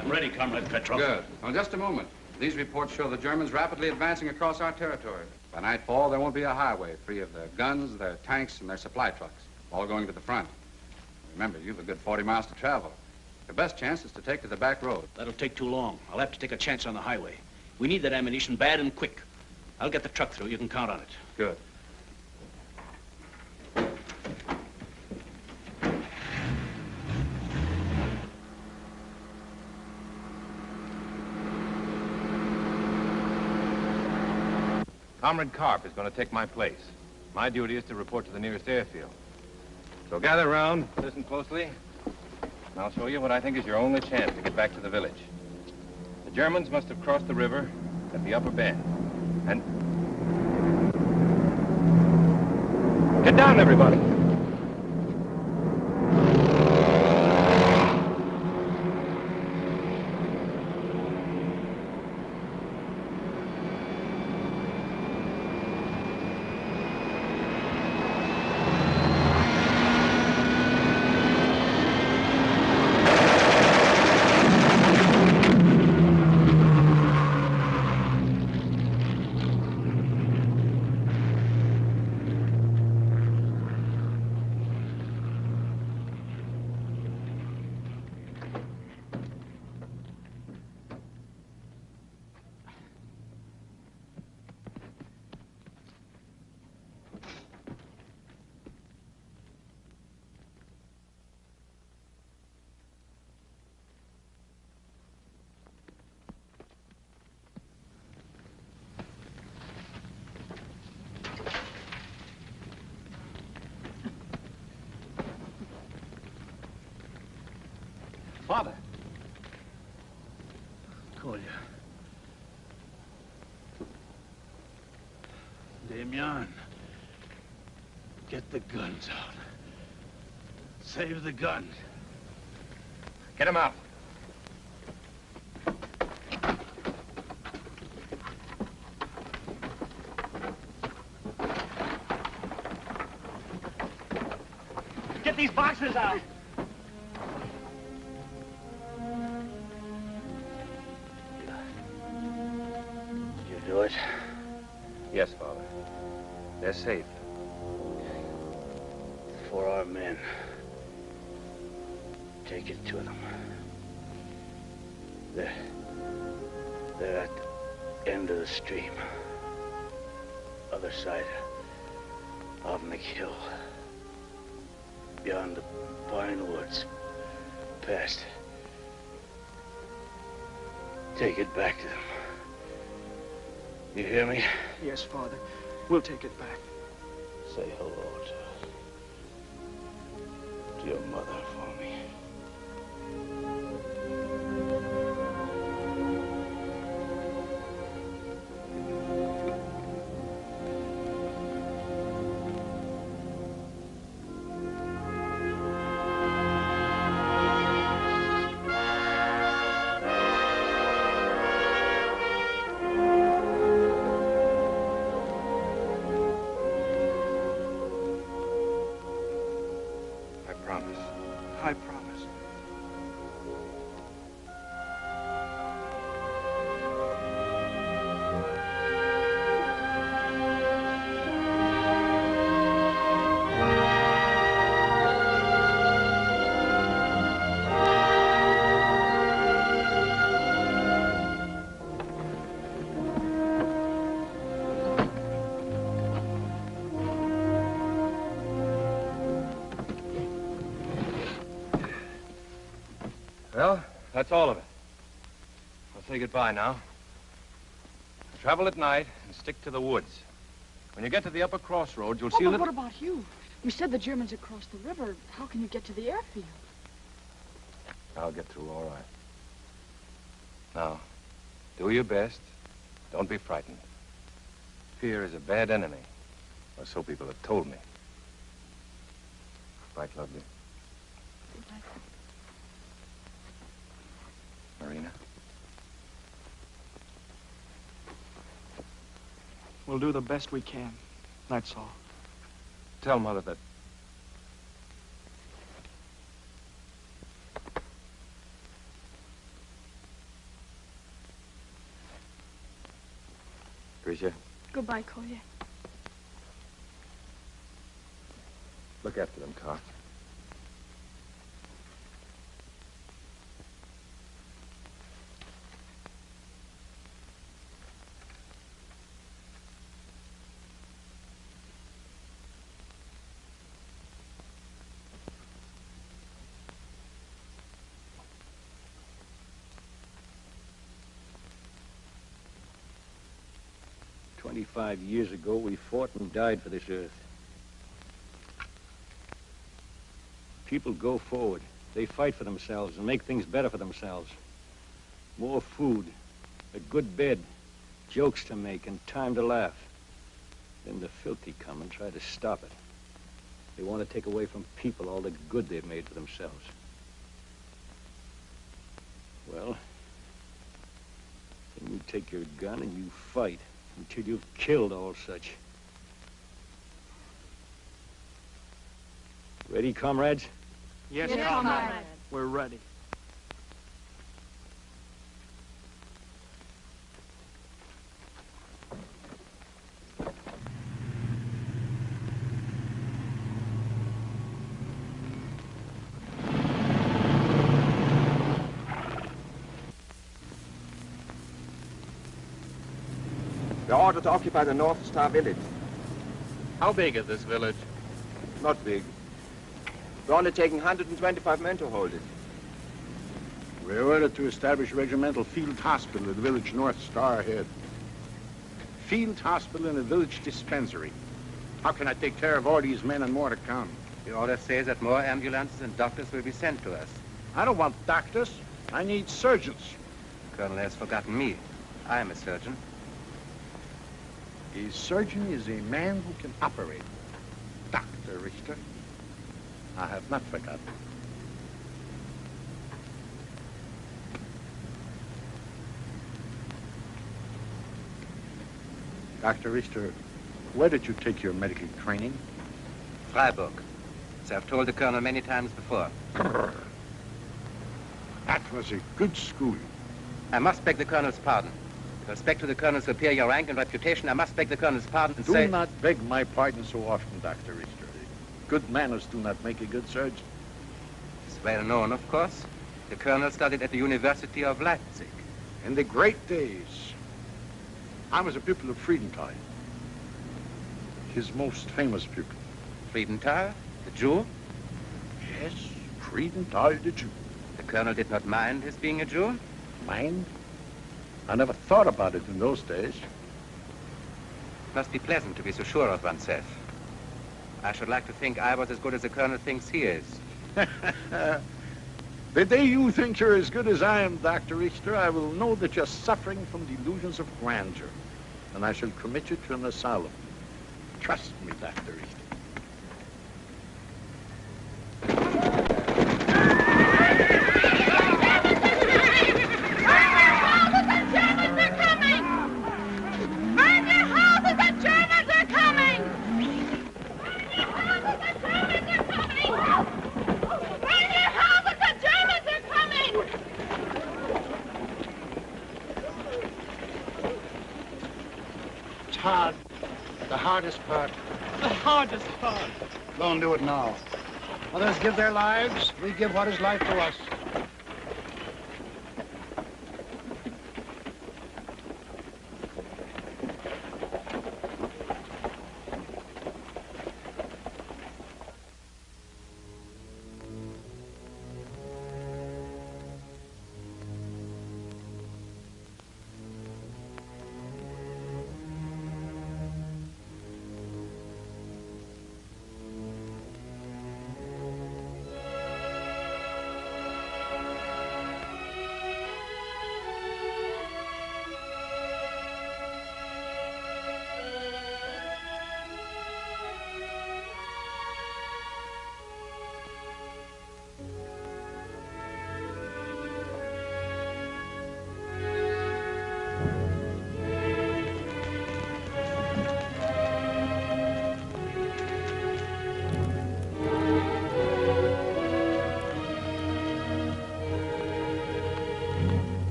Speaker 7: I'm ready, Comrade Petrov.
Speaker 15: Good. Well, just a moment. These reports show the Germans rapidly advancing across our territory. By nightfall, there won't be a highway free of their guns, their tanks, and their supply trucks, all going to the front. Remember, you've a good 40 miles to travel. The best chance is to take to the back road.
Speaker 7: That'll take too long. I'll have to take a chance on the highway. We need that ammunition bad and quick. I'll get the truck through. You can count on it.
Speaker 15: Good.
Speaker 13: Comrade Carp is going to take my place. My duty is to report to the nearest airfield. So gather around, listen closely, and I'll show you what I think is your only chance to get back to the village. The Germans must have crossed the river at the upper bend. And... Get down, everybody!
Speaker 7: Father. Kolya. Damian. Get the guns out. Save the guns.
Speaker 13: Get him out.
Speaker 21: Get these boxes out.
Speaker 7: Do it?
Speaker 13: Yes, Father. They're safe.
Speaker 7: For our men. Take it to them. They're at the end of the stream. Other side of McHill. Beyond the pine woods. Past. Take it back to them. You hear me?
Speaker 8: Yes, Father. We'll take it back.
Speaker 7: Say hello to your mother for me.
Speaker 8: I promise.
Speaker 13: Well, that's all of it. I'll say goodbye now. Travel at night and stick to the woods. When you get to the upper crossroads, you'll see a
Speaker 12: But
Speaker 13: little...
Speaker 12: what about you? You said the Germans had crossed the river. How can you get to the airfield?
Speaker 13: I'll get through all right. Now, do your best. Don't be frightened. Fear is a bad enemy, or so people have told me. Right, lovely? Marina?
Speaker 8: We'll do the best we can. That's all.
Speaker 13: Tell Mother that... Grisha,
Speaker 10: Goodbye, Kolya.
Speaker 13: look after them, Carp.
Speaker 1: 25 years ago, we fought and died for this earth. People go forward. They fight for themselves and make things better for themselves. More food, a good bed, jokes to make, and time to laugh. Then the filthy come and try to stop it. They want to take away from people all the good they've made for themselves. Well, then you take your gun and you fight until you've killed all such. Ready, comrades?
Speaker 8: Yes,
Speaker 10: Yes,
Speaker 8: comrade.
Speaker 10: comrade.
Speaker 8: We're ready.
Speaker 14: We're ordered to occupy the North Star village.
Speaker 13: How big is this village?
Speaker 14: Not big. We're only taking 125 men to hold it.
Speaker 22: We're ordered to establish regimental field hospital at the village North Star ahead. Field hospital and a village dispensary. How can I take care of all these men and more to come?
Speaker 23: The order says that more ambulances and doctors will be sent to us.
Speaker 22: I don't want doctors. I need surgeons.
Speaker 23: The colonel has forgotten me. I am a surgeon.
Speaker 22: A surgeon is a man who can operate. Dr. Richter, I have not forgotten. Dr. Richter, where did you take your medical training?
Speaker 23: Freiburg. As I've told the colonel many times before.
Speaker 22: That was a good school.
Speaker 23: I must beg the colonel's pardon. With respect to the colonel's superior rank and reputation, I must beg the colonel's pardon and say...
Speaker 22: Do not beg my pardon so often, Dr. Richter. Good manners do not make a good surgeon.
Speaker 23: It's well known, of course. The colonel studied at the University of Leipzig.
Speaker 22: In the great days, I was a pupil of Friedenthal. His most famous pupil.
Speaker 23: Friedenthal, the Jew?
Speaker 22: Yes, Friedenthal, the Jew.
Speaker 23: The colonel did not mind his being a Jew?
Speaker 22: Mind? I never thought about it in those days.
Speaker 23: It must be pleasant to be so sure of oneself. I should like to think I was as good as the colonel thinks he is.
Speaker 22: The day you think you're as good as I am, Dr. Richter, I will know that you're suffering from delusions of grandeur, and I shall commit you to an asylum. Trust me, Dr. Richter.
Speaker 18: Hard. The hardest part.
Speaker 8: The hardest part.
Speaker 18: Go and do it now. Others give their lives. We give what is life to us.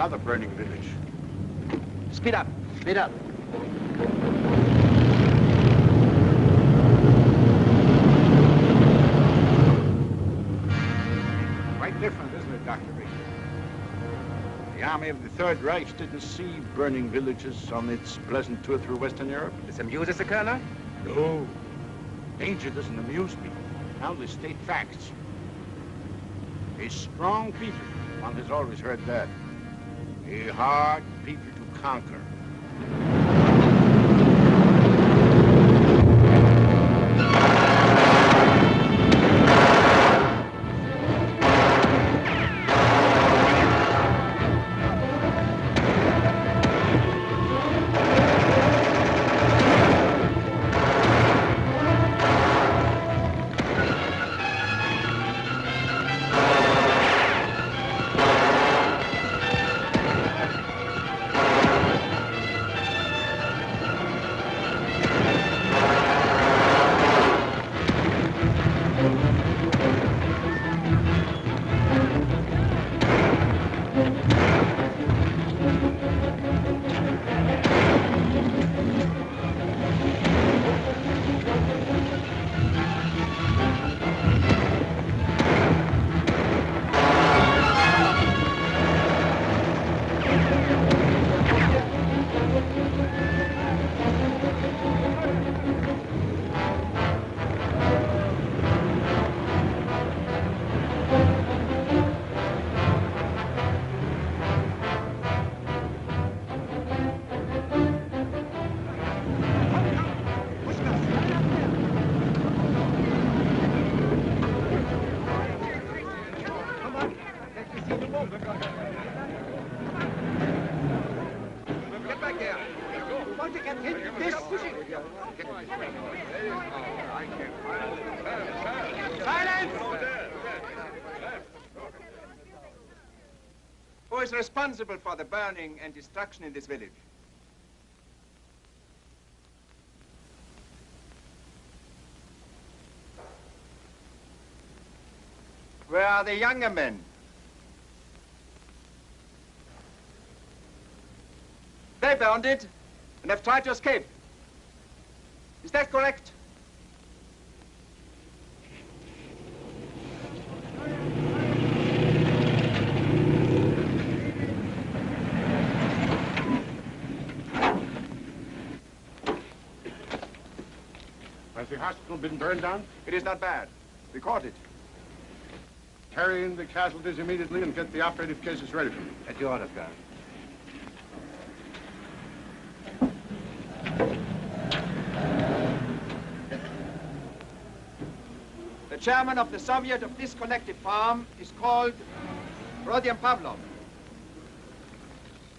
Speaker 22: another burning village.
Speaker 14: Speed up. Speed up.
Speaker 22: Quite different, isn't it, Dr. Richter? The army of the Third Reich didn't see burning villages on its pleasant tour through Western Europe.
Speaker 23: This amuses the Colonel?
Speaker 22: No. Danger doesn't amuse me. Now they state facts. A strong people, one has always heard that. A hard people to conquer.
Speaker 14: Who is responsible for the burning and destruction in this village? Where are the younger men? They burned it and have tried to escape. Is that correct?
Speaker 22: Has the hospital been burned down?
Speaker 14: It is not bad. We caught it.
Speaker 22: Carry in the casualties immediately and get the operative cases ready for me.
Speaker 23: At your orders, Colonel.
Speaker 14: The chairman of the Soviet of this collective farm is called Rodion Pavlov.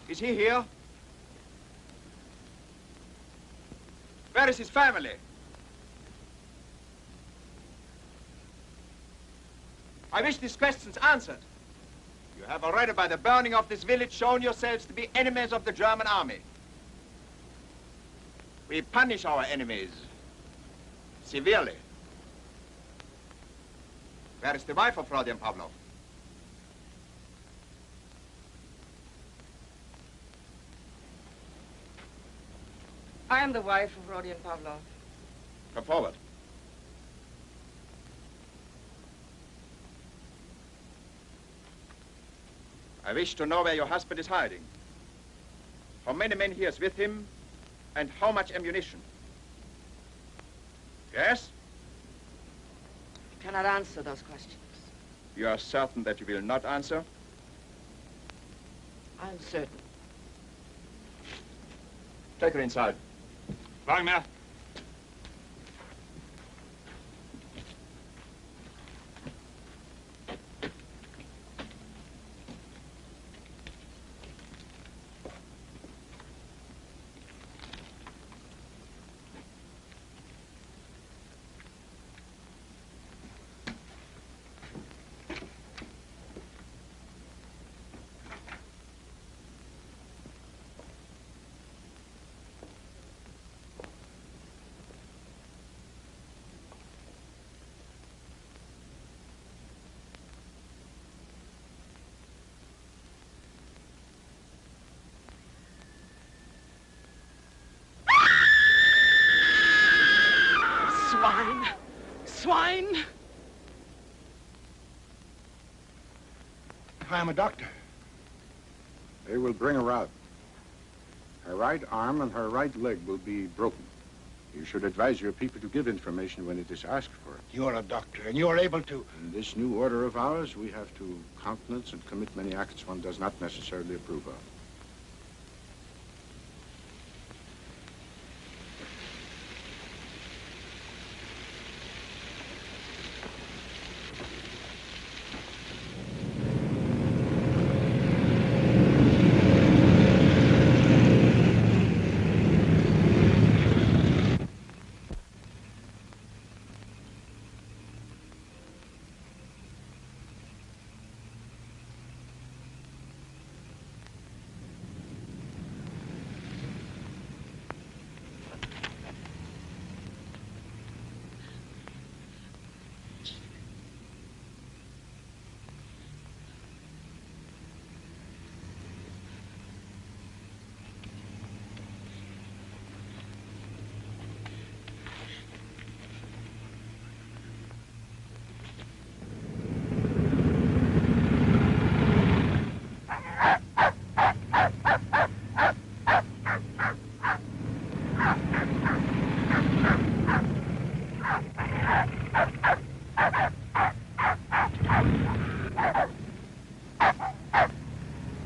Speaker 14: Is he here? Where is his family? I wish these questions answered. You have already, by the burning of this village, shown yourselves to be enemies of the German army. We punish our enemies severely. Where is the wife of Rodion Pavlov?
Speaker 20: I am the wife of Rodion Pavlov.
Speaker 14: Come forward. I wish to know where your husband is hiding. How many men he has with him, and how much ammunition. Yes?
Speaker 20: I cannot answer those questions.
Speaker 14: You are certain that you will not answer?
Speaker 20: I'm certain.
Speaker 14: Take her inside.
Speaker 23: Wagner.
Speaker 21: Swine! Swine!
Speaker 18: I am a doctor.
Speaker 22: They will bring her out. Her right arm and her right leg will be broken. You should advise your people to give information when it is asked for.
Speaker 18: You're a doctor, and you're able to...
Speaker 22: In this new order of ours, we have to countenance and commit many acts one does not necessarily approve of.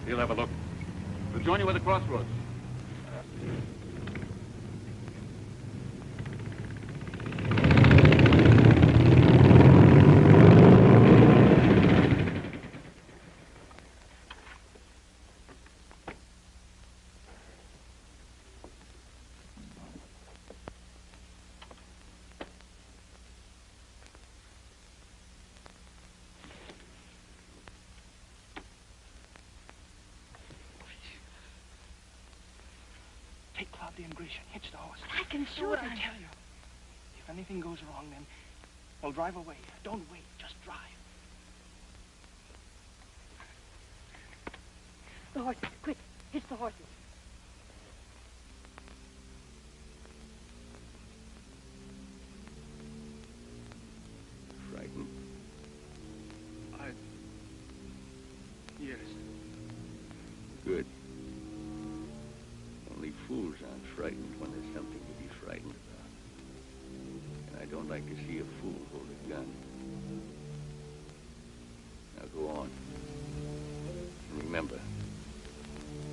Speaker 13: He'll have a look. We'll join you at the crossroads.
Speaker 21: Take Cloudy and Grecian. Hitch the horse.
Speaker 10: I can
Speaker 21: Do
Speaker 10: shoot
Speaker 21: what I
Speaker 10: him.
Speaker 21: tell you. If anything goes wrong, then we'll drive away. Don't wait. Just drive.
Speaker 10: The horses. Quick. Hitch the horses.
Speaker 1: Frightened?
Speaker 21: Yes.
Speaker 1: Good. Only fools aren't frightened when there's something to be frightened about. And I don't like to see a fool hold a gun. Now go on. And remember,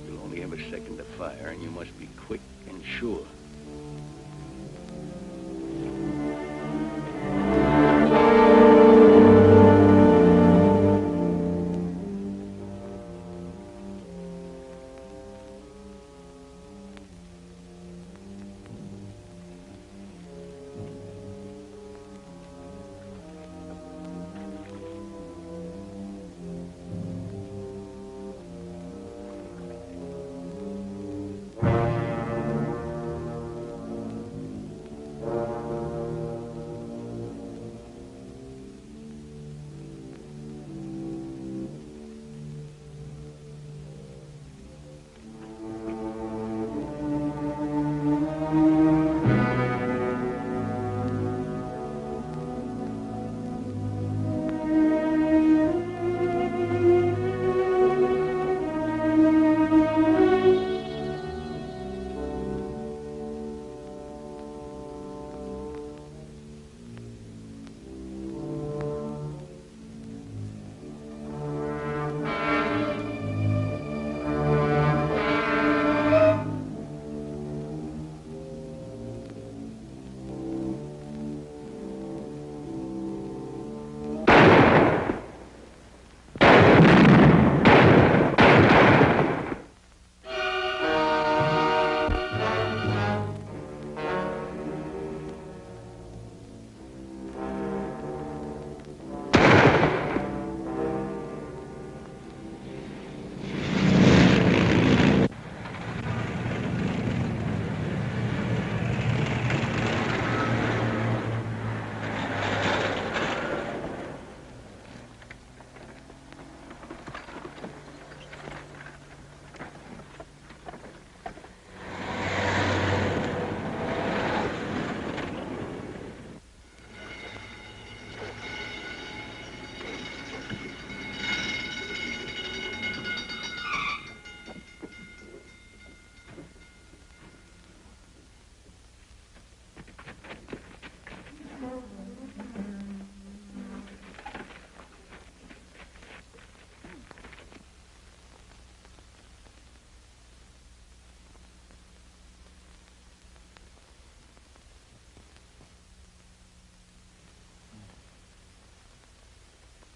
Speaker 1: you'll only have a second to fire, and you must be quick and sure.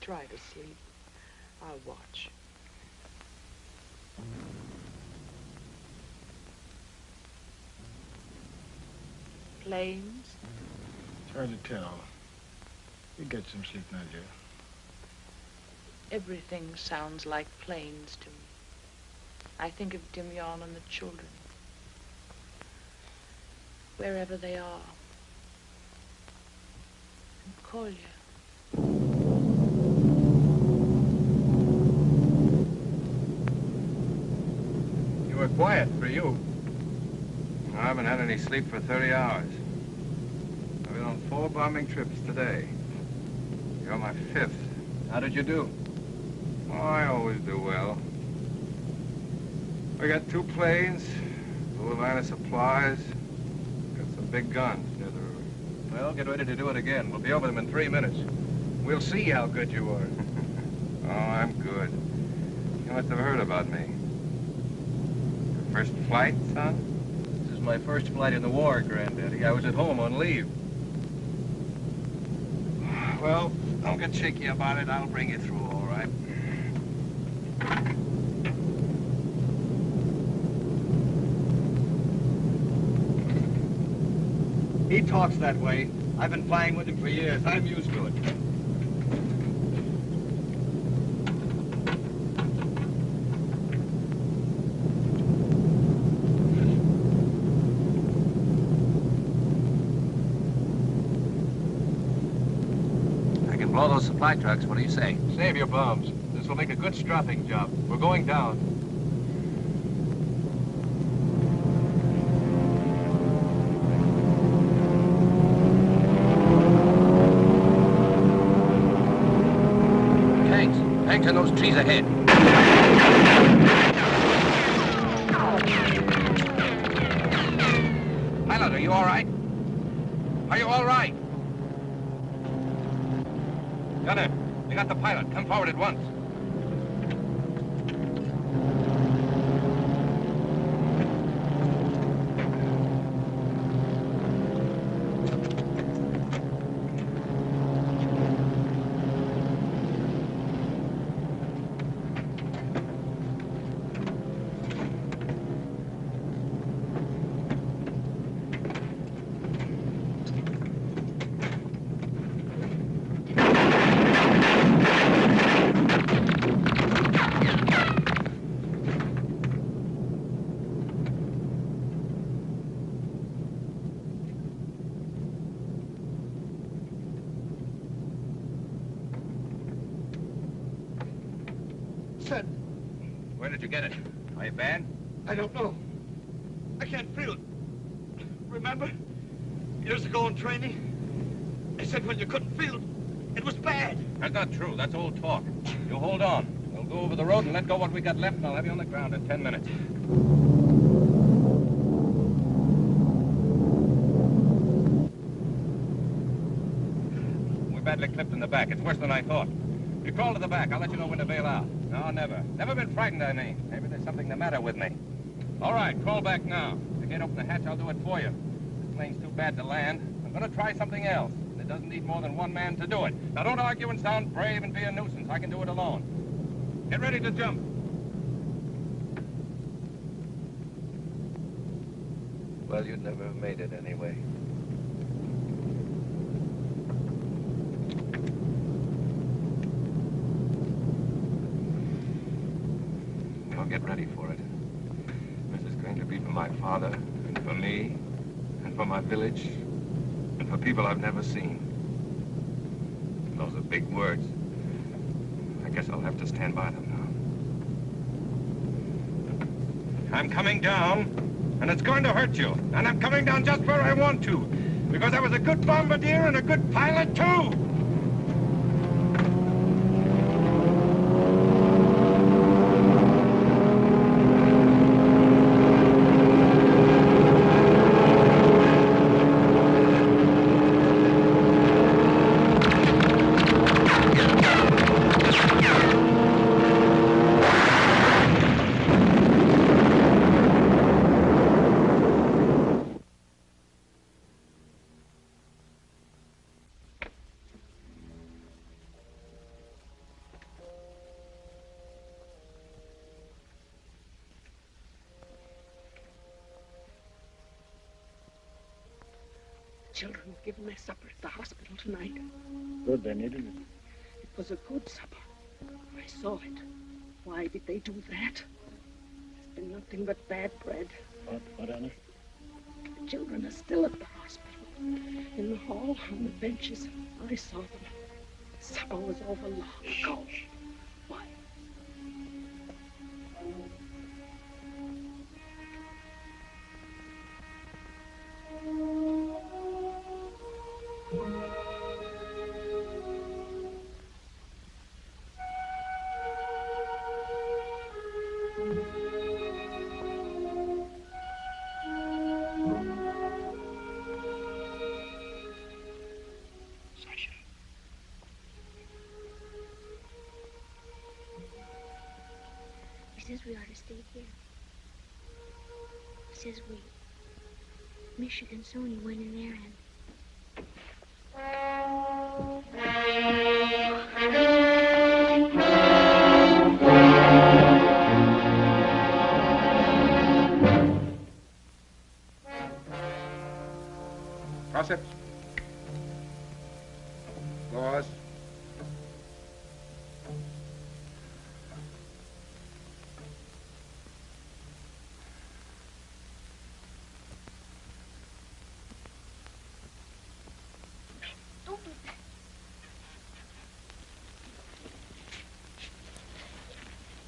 Speaker 2: try to sleep. I'll watch. Planes?
Speaker 5: It's hard to tell. You get some sleep, Nadia.
Speaker 2: Everything sounds like planes to me. I think of Dimyon and the children. Wherever they are. And Kolya.
Speaker 13: You were quiet for you. I haven't had any sleep for 30 hours. I've been on 4 bombing trips today. You're my 5th. How did you do? Oh, I always do well. We got 2 planes, a little line of supplies, got some big guns near the river. Well, get ready to do it again. We'll be over them in 3 minutes. We'll see how good you are. Oh, I'm good. You must have heard about me. Your first flight, son?
Speaker 9: This is my first flight in the war, Granddaddy. I was at home on leave.
Speaker 13: Well, don't get shaky about it. I'll bring you through, all right?
Speaker 9: He talks that way. I've been flying with him for years. I'm used to it.
Speaker 13: I can blow those supply trucks. What do you say? Save your bombs. This will make a good strafing job. We're going down. Tanks in those trees ahead. Pilot, are you all right? Are you all right? Gunner, you got the pilot. Come forward at once. Where did you get it? Are you bad?
Speaker 9: I don't know. I can't feel it. Remember? Years ago in training, they said when you couldn't feel it, it was bad.
Speaker 13: That's not true. That's old talk. You hold on. We'll go over the road and let go what we got left, and I'll have you on the ground in 10 minutes. We're badly clipped in the back. It's worse than I thought. You crawl to the back. I'll let you know when to bail out. No, never. Never been frightened, I mean. Maybe there's something the matter with me. All right, crawl back now. If you can't open the hatch, I'll do it for you. This plane's too bad to land. I'm going to try something else. And it doesn't need more than one man to do it. Now, don't argue and sound brave and be a nuisance. I can do it alone. Get ready to jump.
Speaker 9: Well, you'd never have made it anyway.
Speaker 13: Get ready for it. This is going to be for my father, and for me, and for my village, and for people I've never seen. Those are big words. I guess I'll have to stand by them now. I'm coming down, and it's going to hurt you. And I'm coming down just where I want to, because I was a good bombardier and a good pilot, too.
Speaker 21: children were given their supper at the hospital tonight.
Speaker 22: Good, they needed it.
Speaker 21: It was a good supper. I saw it. Why did they do that? There's been nothing but bad bread.
Speaker 22: What, Anna?
Speaker 21: The children are still at the hospital. In the hall, on the benches. I saw them. Supper was over long ago. Why?
Speaker 4: He says we ought to stay here. He says Michigan Sony went in there and...
Speaker 22: Gossip. Boss.
Speaker 4: Don't do that.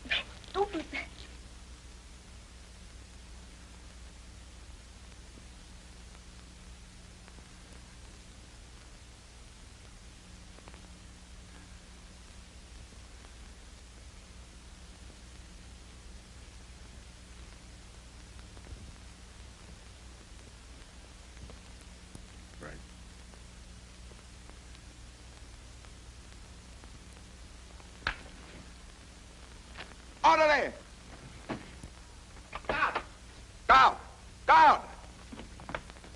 Speaker 4: No, don't do that.
Speaker 14: Orderly! Down! Down!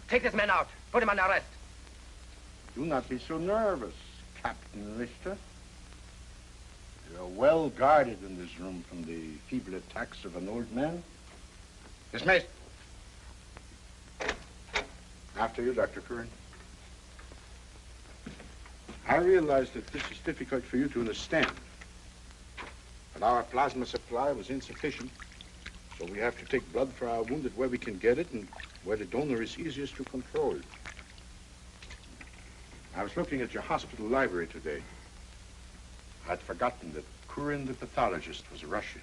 Speaker 23: Take this man out. Put him under arrest.
Speaker 22: Do not be so nervous, Captain Richter. You're well guarded in this room from the feeble attacks of an old man. Dismissed. After you, Dr. Curran. I realize that this is difficult for you to understand. But our plasma supply was insufficient, so we have to take blood for our wounded where we can get it and where the donor is easiest to control. I was looking at your hospital library today. I'd forgotten that Curran, the pathologist, was a Russian.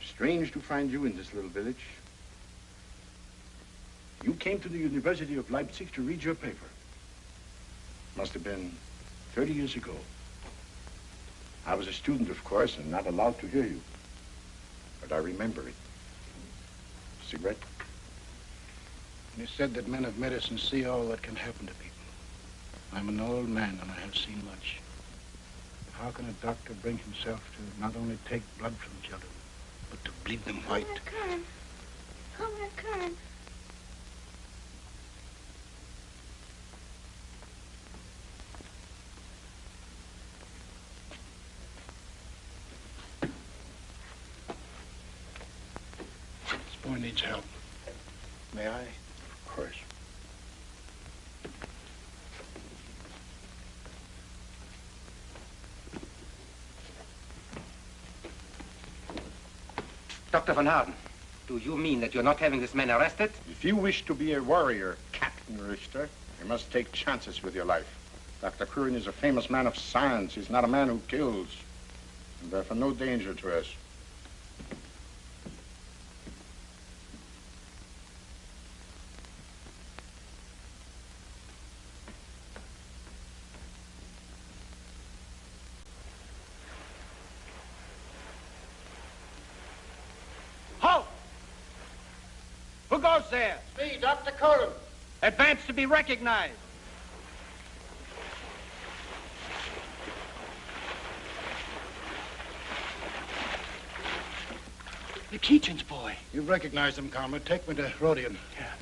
Speaker 22: Strange to find you in this little village. You came to the University of Leipzig to read your paper. Must have been 30 years ago. I was a student, of course, and not allowed to hear you. But I remember it. Cigarette?
Speaker 18: It is said that men of medicine see all that can happen to people. I'm an old man, and I have seen much. How can a doctor bring himself to not only take blood from children, but to bleed them white?
Speaker 4: Curran. Comrade Curran.
Speaker 18: This boy needs help. May I?
Speaker 22: Of course.
Speaker 23: Dr. Van Harden, do you mean that you're not having this man arrested?
Speaker 22: If you wish to be a warrior, Captain Richter, you must take chances with your life. Dr. Curran is a famous man of science. He's not a man who kills. And therefore no danger to us.
Speaker 7: Halt! Who goes there?
Speaker 18: Me, Dr. Curran.
Speaker 7: Advance to be recognized.
Speaker 21: The Keechan's boy.
Speaker 18: You've recognized him, comrade. Take me to Rodion.
Speaker 21: Yeah.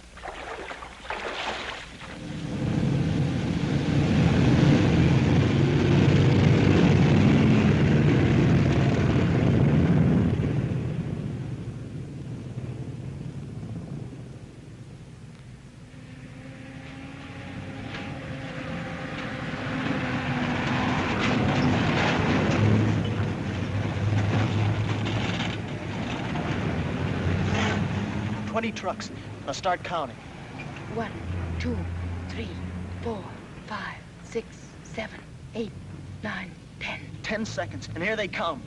Speaker 8: 20 trucks. Now start counting.
Speaker 10: 1, 2, 3, 4, 5, 6, 7, 8, 9, 10.
Speaker 8: 10 seconds, and here they come.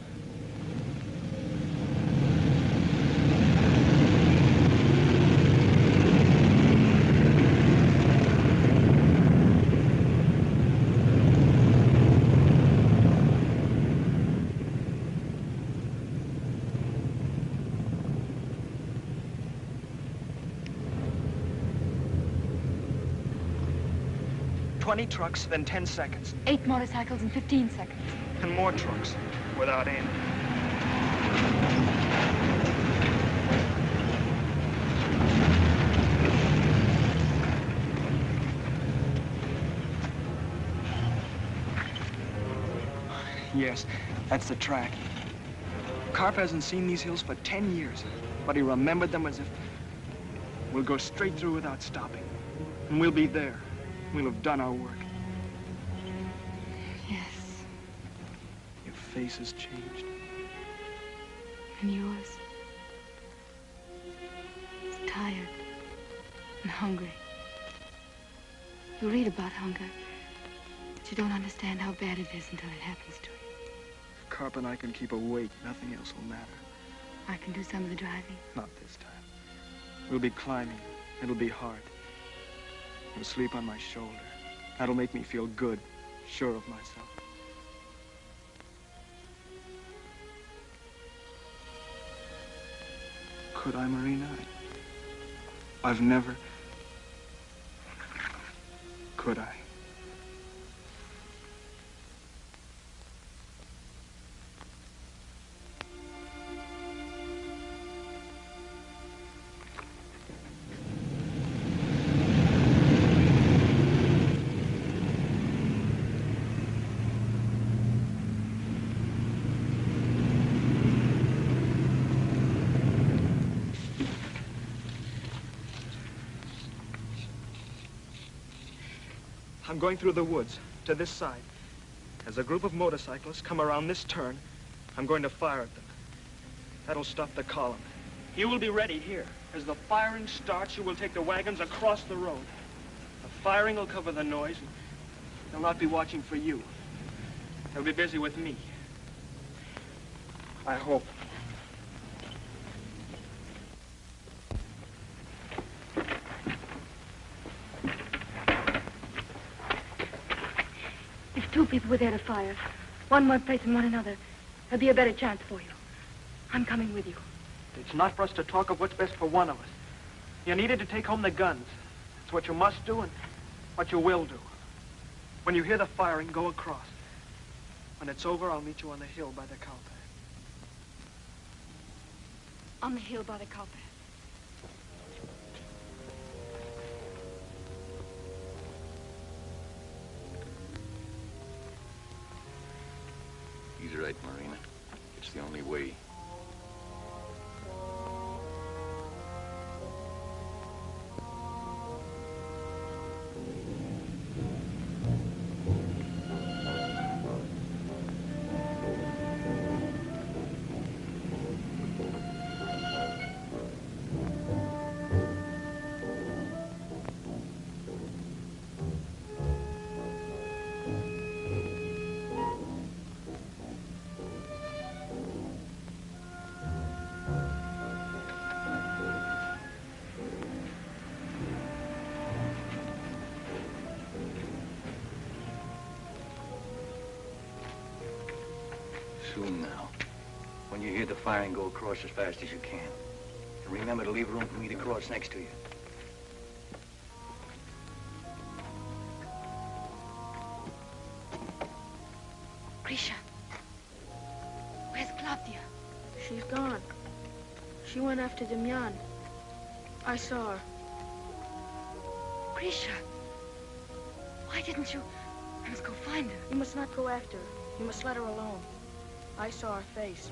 Speaker 8: Trucks, then 10 seconds.
Speaker 10: 8 motorcycles in 15 seconds.
Speaker 8: And more trucks, without aim. Yes, that's the track. Karp hasn't seen these hills for 10 years, but he remembered them as if we'll go straight through without stopping. And we'll be there. We'll have done our work.
Speaker 10: Yes.
Speaker 8: Your face has changed.
Speaker 10: And yours? It's tired and hungry. You read about hunger, but you don't understand how bad it is until it happens to you.
Speaker 8: If Karp and I can keep awake, nothing else will matter.
Speaker 10: I can do some of the driving.
Speaker 8: Not this time. We'll be climbing. It'll be hard. You'll sleep on my shoulder. That'll make me feel good, sure of myself. Could I, Marina? I've never... Could I? I'm going through the woods, to this side. As a group of motorcyclists come around this turn, I'm going to fire at them. That'll stop the column. You will be ready here. As the firing starts, you will take the wagons across the road. The firing will cover the noise, and they'll not be watching for you. They'll be busy with me. I hope.
Speaker 10: If 2 people were there to fire, one place and one another, there'd be a better chance for you. I'm coming with you.
Speaker 8: It's not for us to talk of what's best for one of us. You needed to take home the guns. It's what you must do and what you will do. When you hear the firing, go across. When it's over, I'll meet you on the hill by the cow path.
Speaker 10: On the hill by the cow path.
Speaker 1: He's right, Marina. It's the only way. Soon now. When you hear the firing, go across as fast as you can. And remember to leave room for me to cross next to you.
Speaker 10: Grisha. Where's Claudia?
Speaker 21: She's gone. She went after Demyan. I saw her.
Speaker 10: Grisha. Why didn't you? I must go find her.
Speaker 21: You must not go after her. You must let her alone. I saw her face.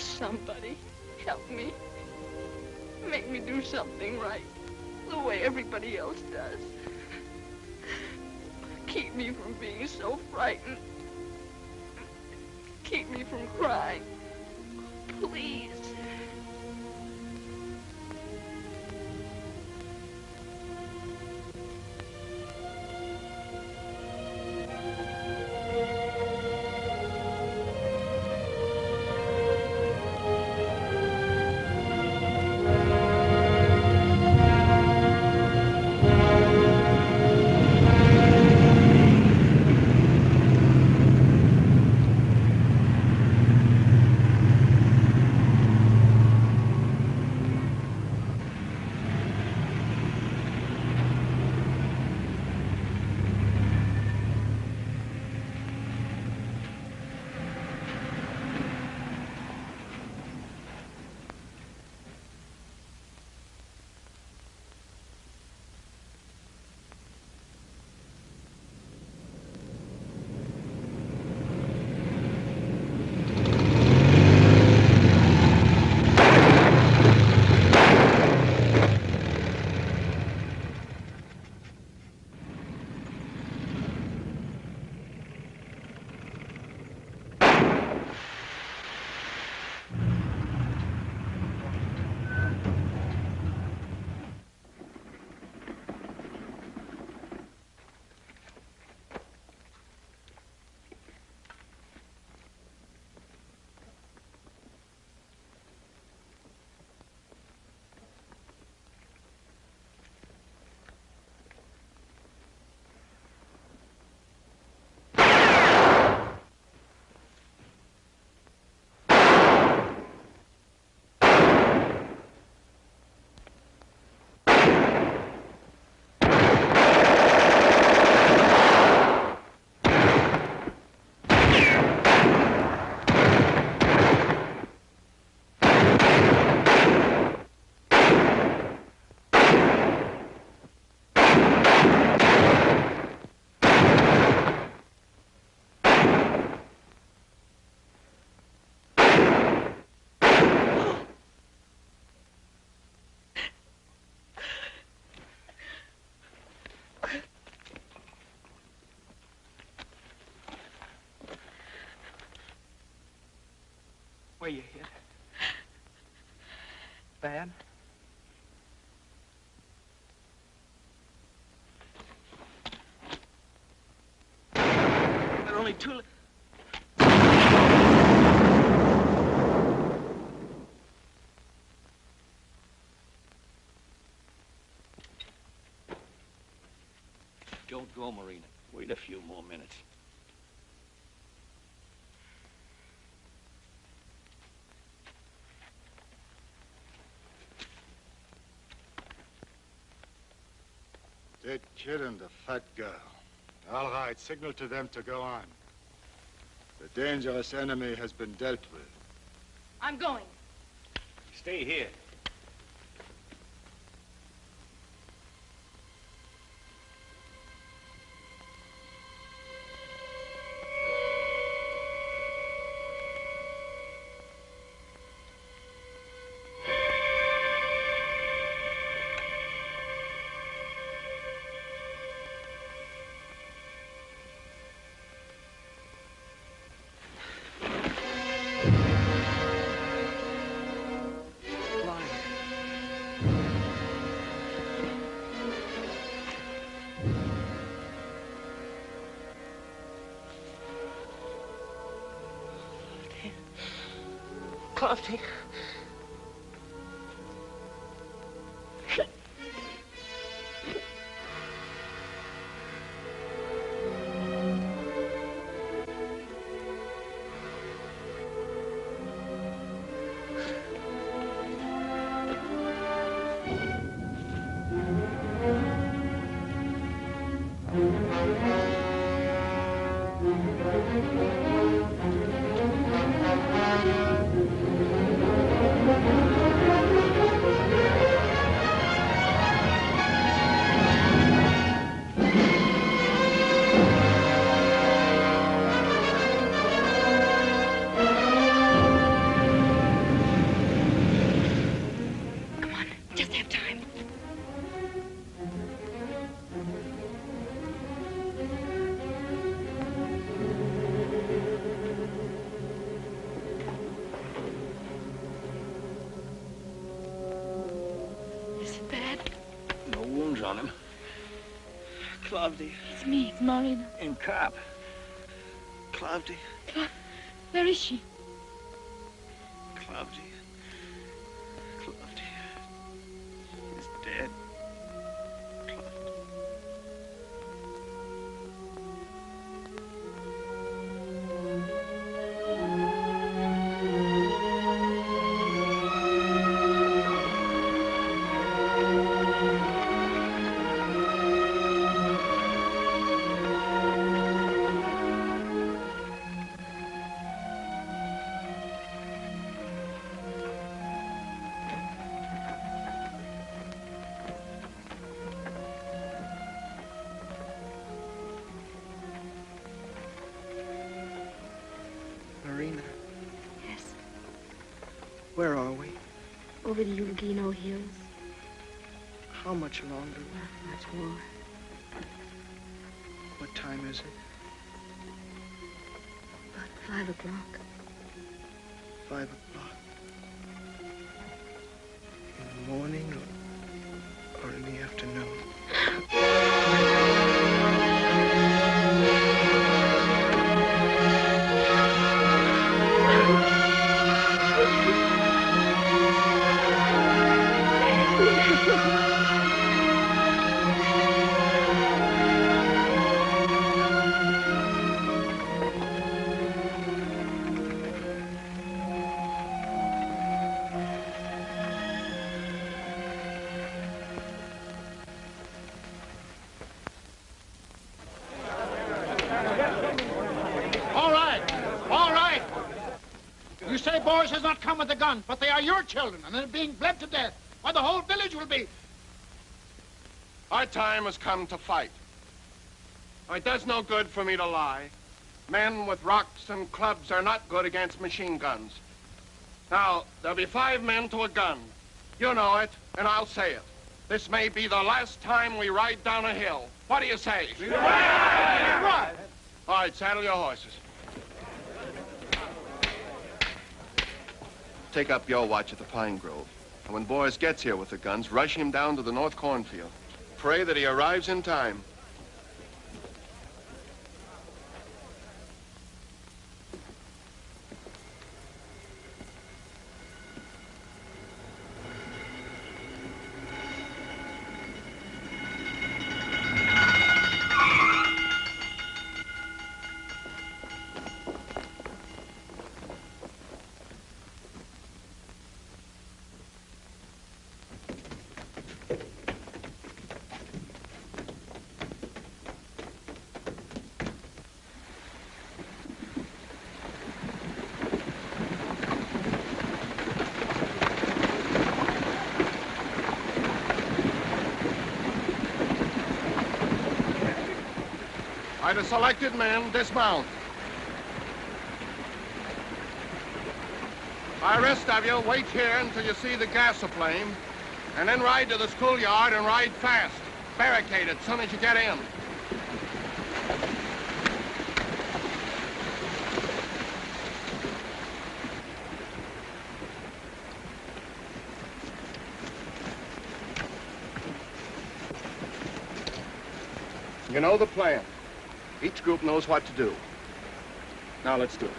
Speaker 21: somebody, help me. Make me do something right, the way everybody else does. Keep me from being so frightened. Keep me from crying. Please.
Speaker 8: Where you hit? Bad? There are only two...
Speaker 1: Don't go, Marina. Wait a few more minutes.
Speaker 22: Dead kid and the fat girl. All right, signal to them to go on. The dangerous enemy has been dealt with.
Speaker 10: I'm going.
Speaker 1: Stay here.
Speaker 21: Coffee.
Speaker 10: Is it bad?
Speaker 1: No wounds on him.
Speaker 21: Clavdi.
Speaker 4: It's me. It's Marina.
Speaker 1: In cop.
Speaker 21: Clavdi.
Speaker 4: Where is she?
Speaker 21: Clavdi. Clavdi. He's dead. Marina.
Speaker 10: Yes.
Speaker 21: Where are we?
Speaker 10: Over the Uligino Hills.
Speaker 21: How much longer?
Speaker 10: Not much more.
Speaker 21: What time is it?
Speaker 10: About 5 o'clock.
Speaker 21: 5 o'clock. In the morning or in the afternoon?
Speaker 18: All right. You say Boris has not come with a gun, but they are your children, and they're being bled to death. Why, the whole village will be...
Speaker 6: Our time has come to fight. It does no good for me to lie. Men with rocks and clubs are not good against machine guns. Now, there'll be 5 men to a gun. You know it, and I'll say it. This may be the last time we ride down a hill. What do you say?
Speaker 18: Right.
Speaker 6: All right, saddle your horses. Take up your watch at the Pine Grove. And when Boris gets here with the guns, rush him down to the North Cornfield. Pray that he arrives in time. The selected men dismount. The rest of you wait here until you see the gas aflame, and then ride to the schoolyard and ride fast. Barricade it as soon as you get in. You know the plan. Each group knows what to do. Now let's do it.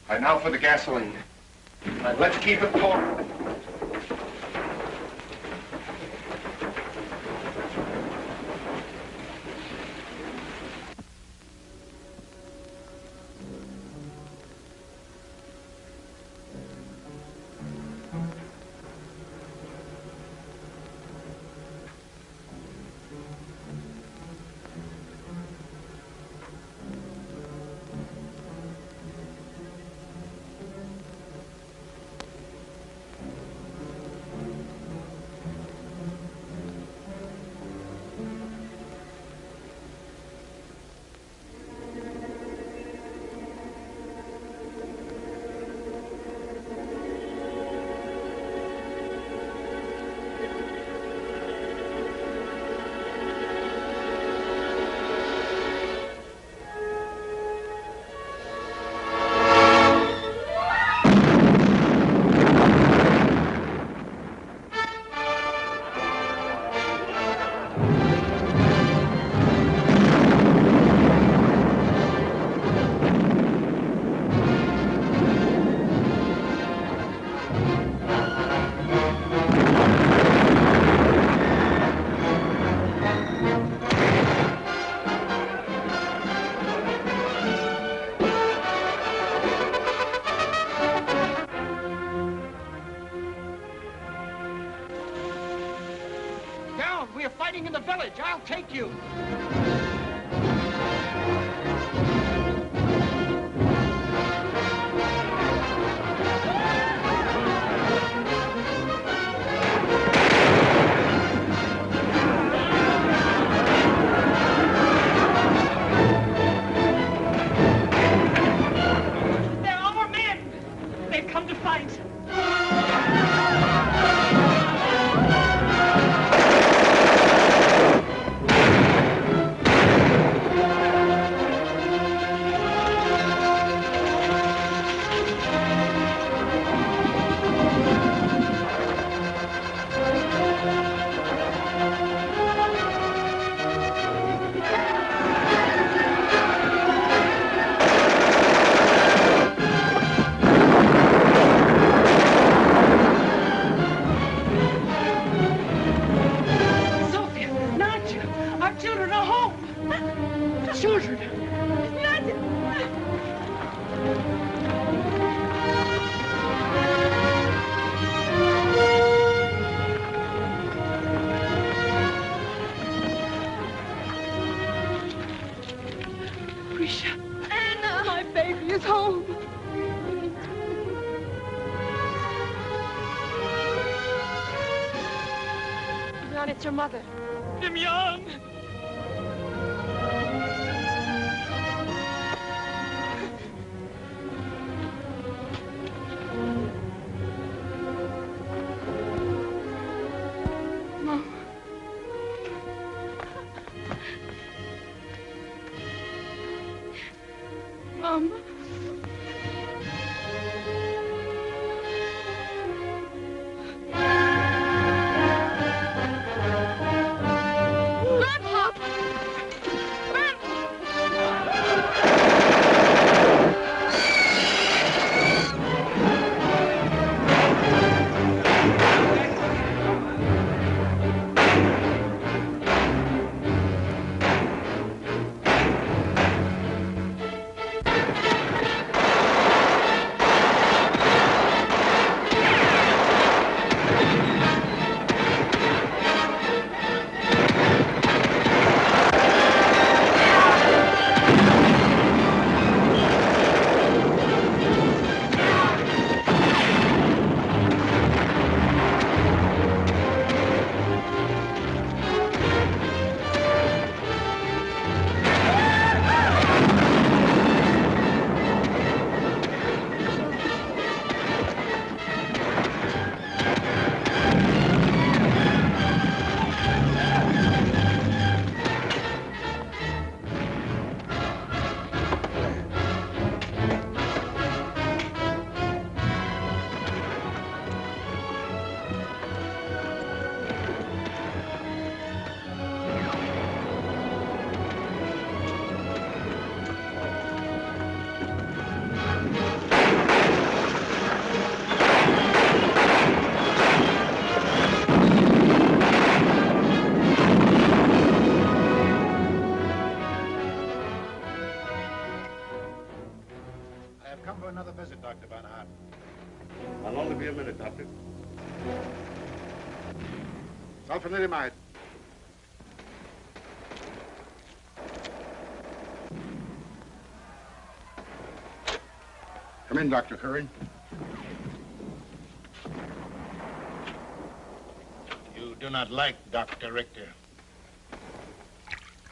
Speaker 6: All right, now for the gasoline. All right, let's keep it pouring.
Speaker 14: We're fighting in the village. I'll take you.
Speaker 21: They're our men. They've come to fight.
Speaker 10: It's your mother.
Speaker 21: I'm young.
Speaker 10: Mom. Mom.
Speaker 22: for another visit, Dr. Barnhart.
Speaker 6: I'll only be a minute, Doctor.
Speaker 22: Sulfonidamide. Come in, Dr. Curran.
Speaker 5: You do not like Dr. Richter.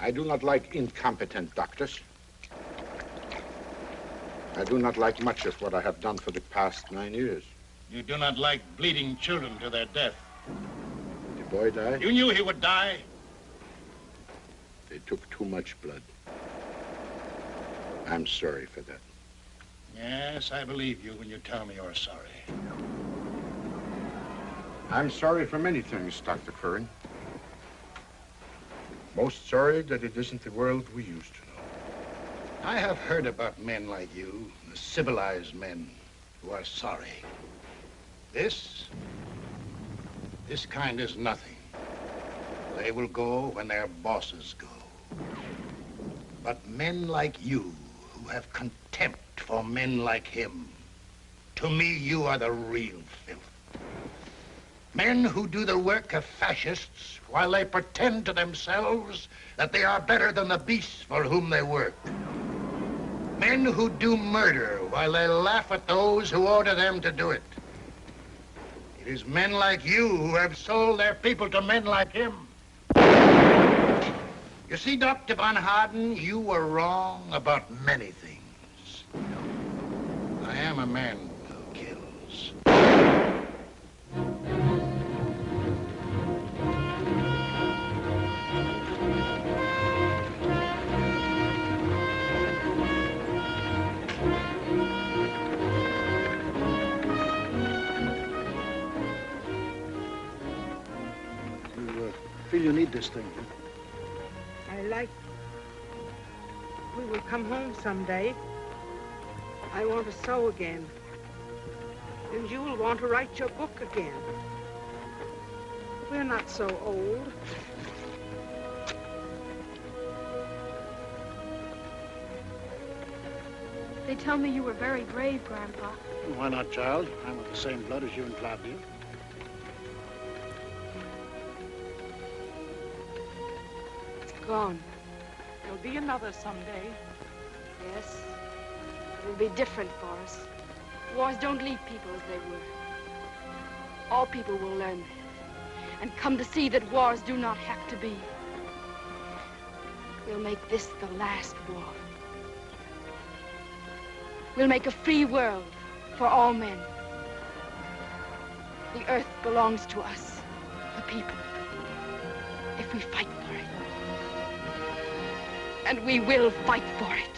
Speaker 22: I do not like incompetent doctors. I do not like much of what I have done for the past 9 years.
Speaker 5: You do not like bleeding children to their death.
Speaker 22: The boy died?
Speaker 5: You knew he would die.
Speaker 22: They took too much blood. I'm sorry for that.
Speaker 5: Yes, I believe you when you tell me you're sorry.
Speaker 22: I'm sorry for many things, Dr. Curran. Most sorry that it isn't the world we used to know.
Speaker 5: I have heard about men like you, the civilized men who are sorry. This kind is nothing. They will go when their bosses go. But men like you, who have contempt for men like him, to me, you are the real filth. Men who do the work of fascists while they pretend to themselves that they are better than the beasts for whom they work. Men who do murder while they laugh at those who order them to do it. It is men like you who have sold their people to men like him. You see, Dr. Von Harden, you were wrong about many things. I am a man who kills. You feel you need this thing, huh?
Speaker 21: We will come home someday. I want to sew again. And you will want to write your book again. We're not so old.
Speaker 10: They tell me you were very brave, Grandpa.
Speaker 5: Why not, child? I'm of the same blood as you and Claudia.
Speaker 21: It's gone. There'll be another someday.
Speaker 10: Yes. It will be different for us. Wars don't leave people as they were. All people will learn that and come to see that wars do not have to be. We'll make this the last war. We'll make a free world for all men. The earth belongs to us, the people, if we fight for it. And we will fight for it.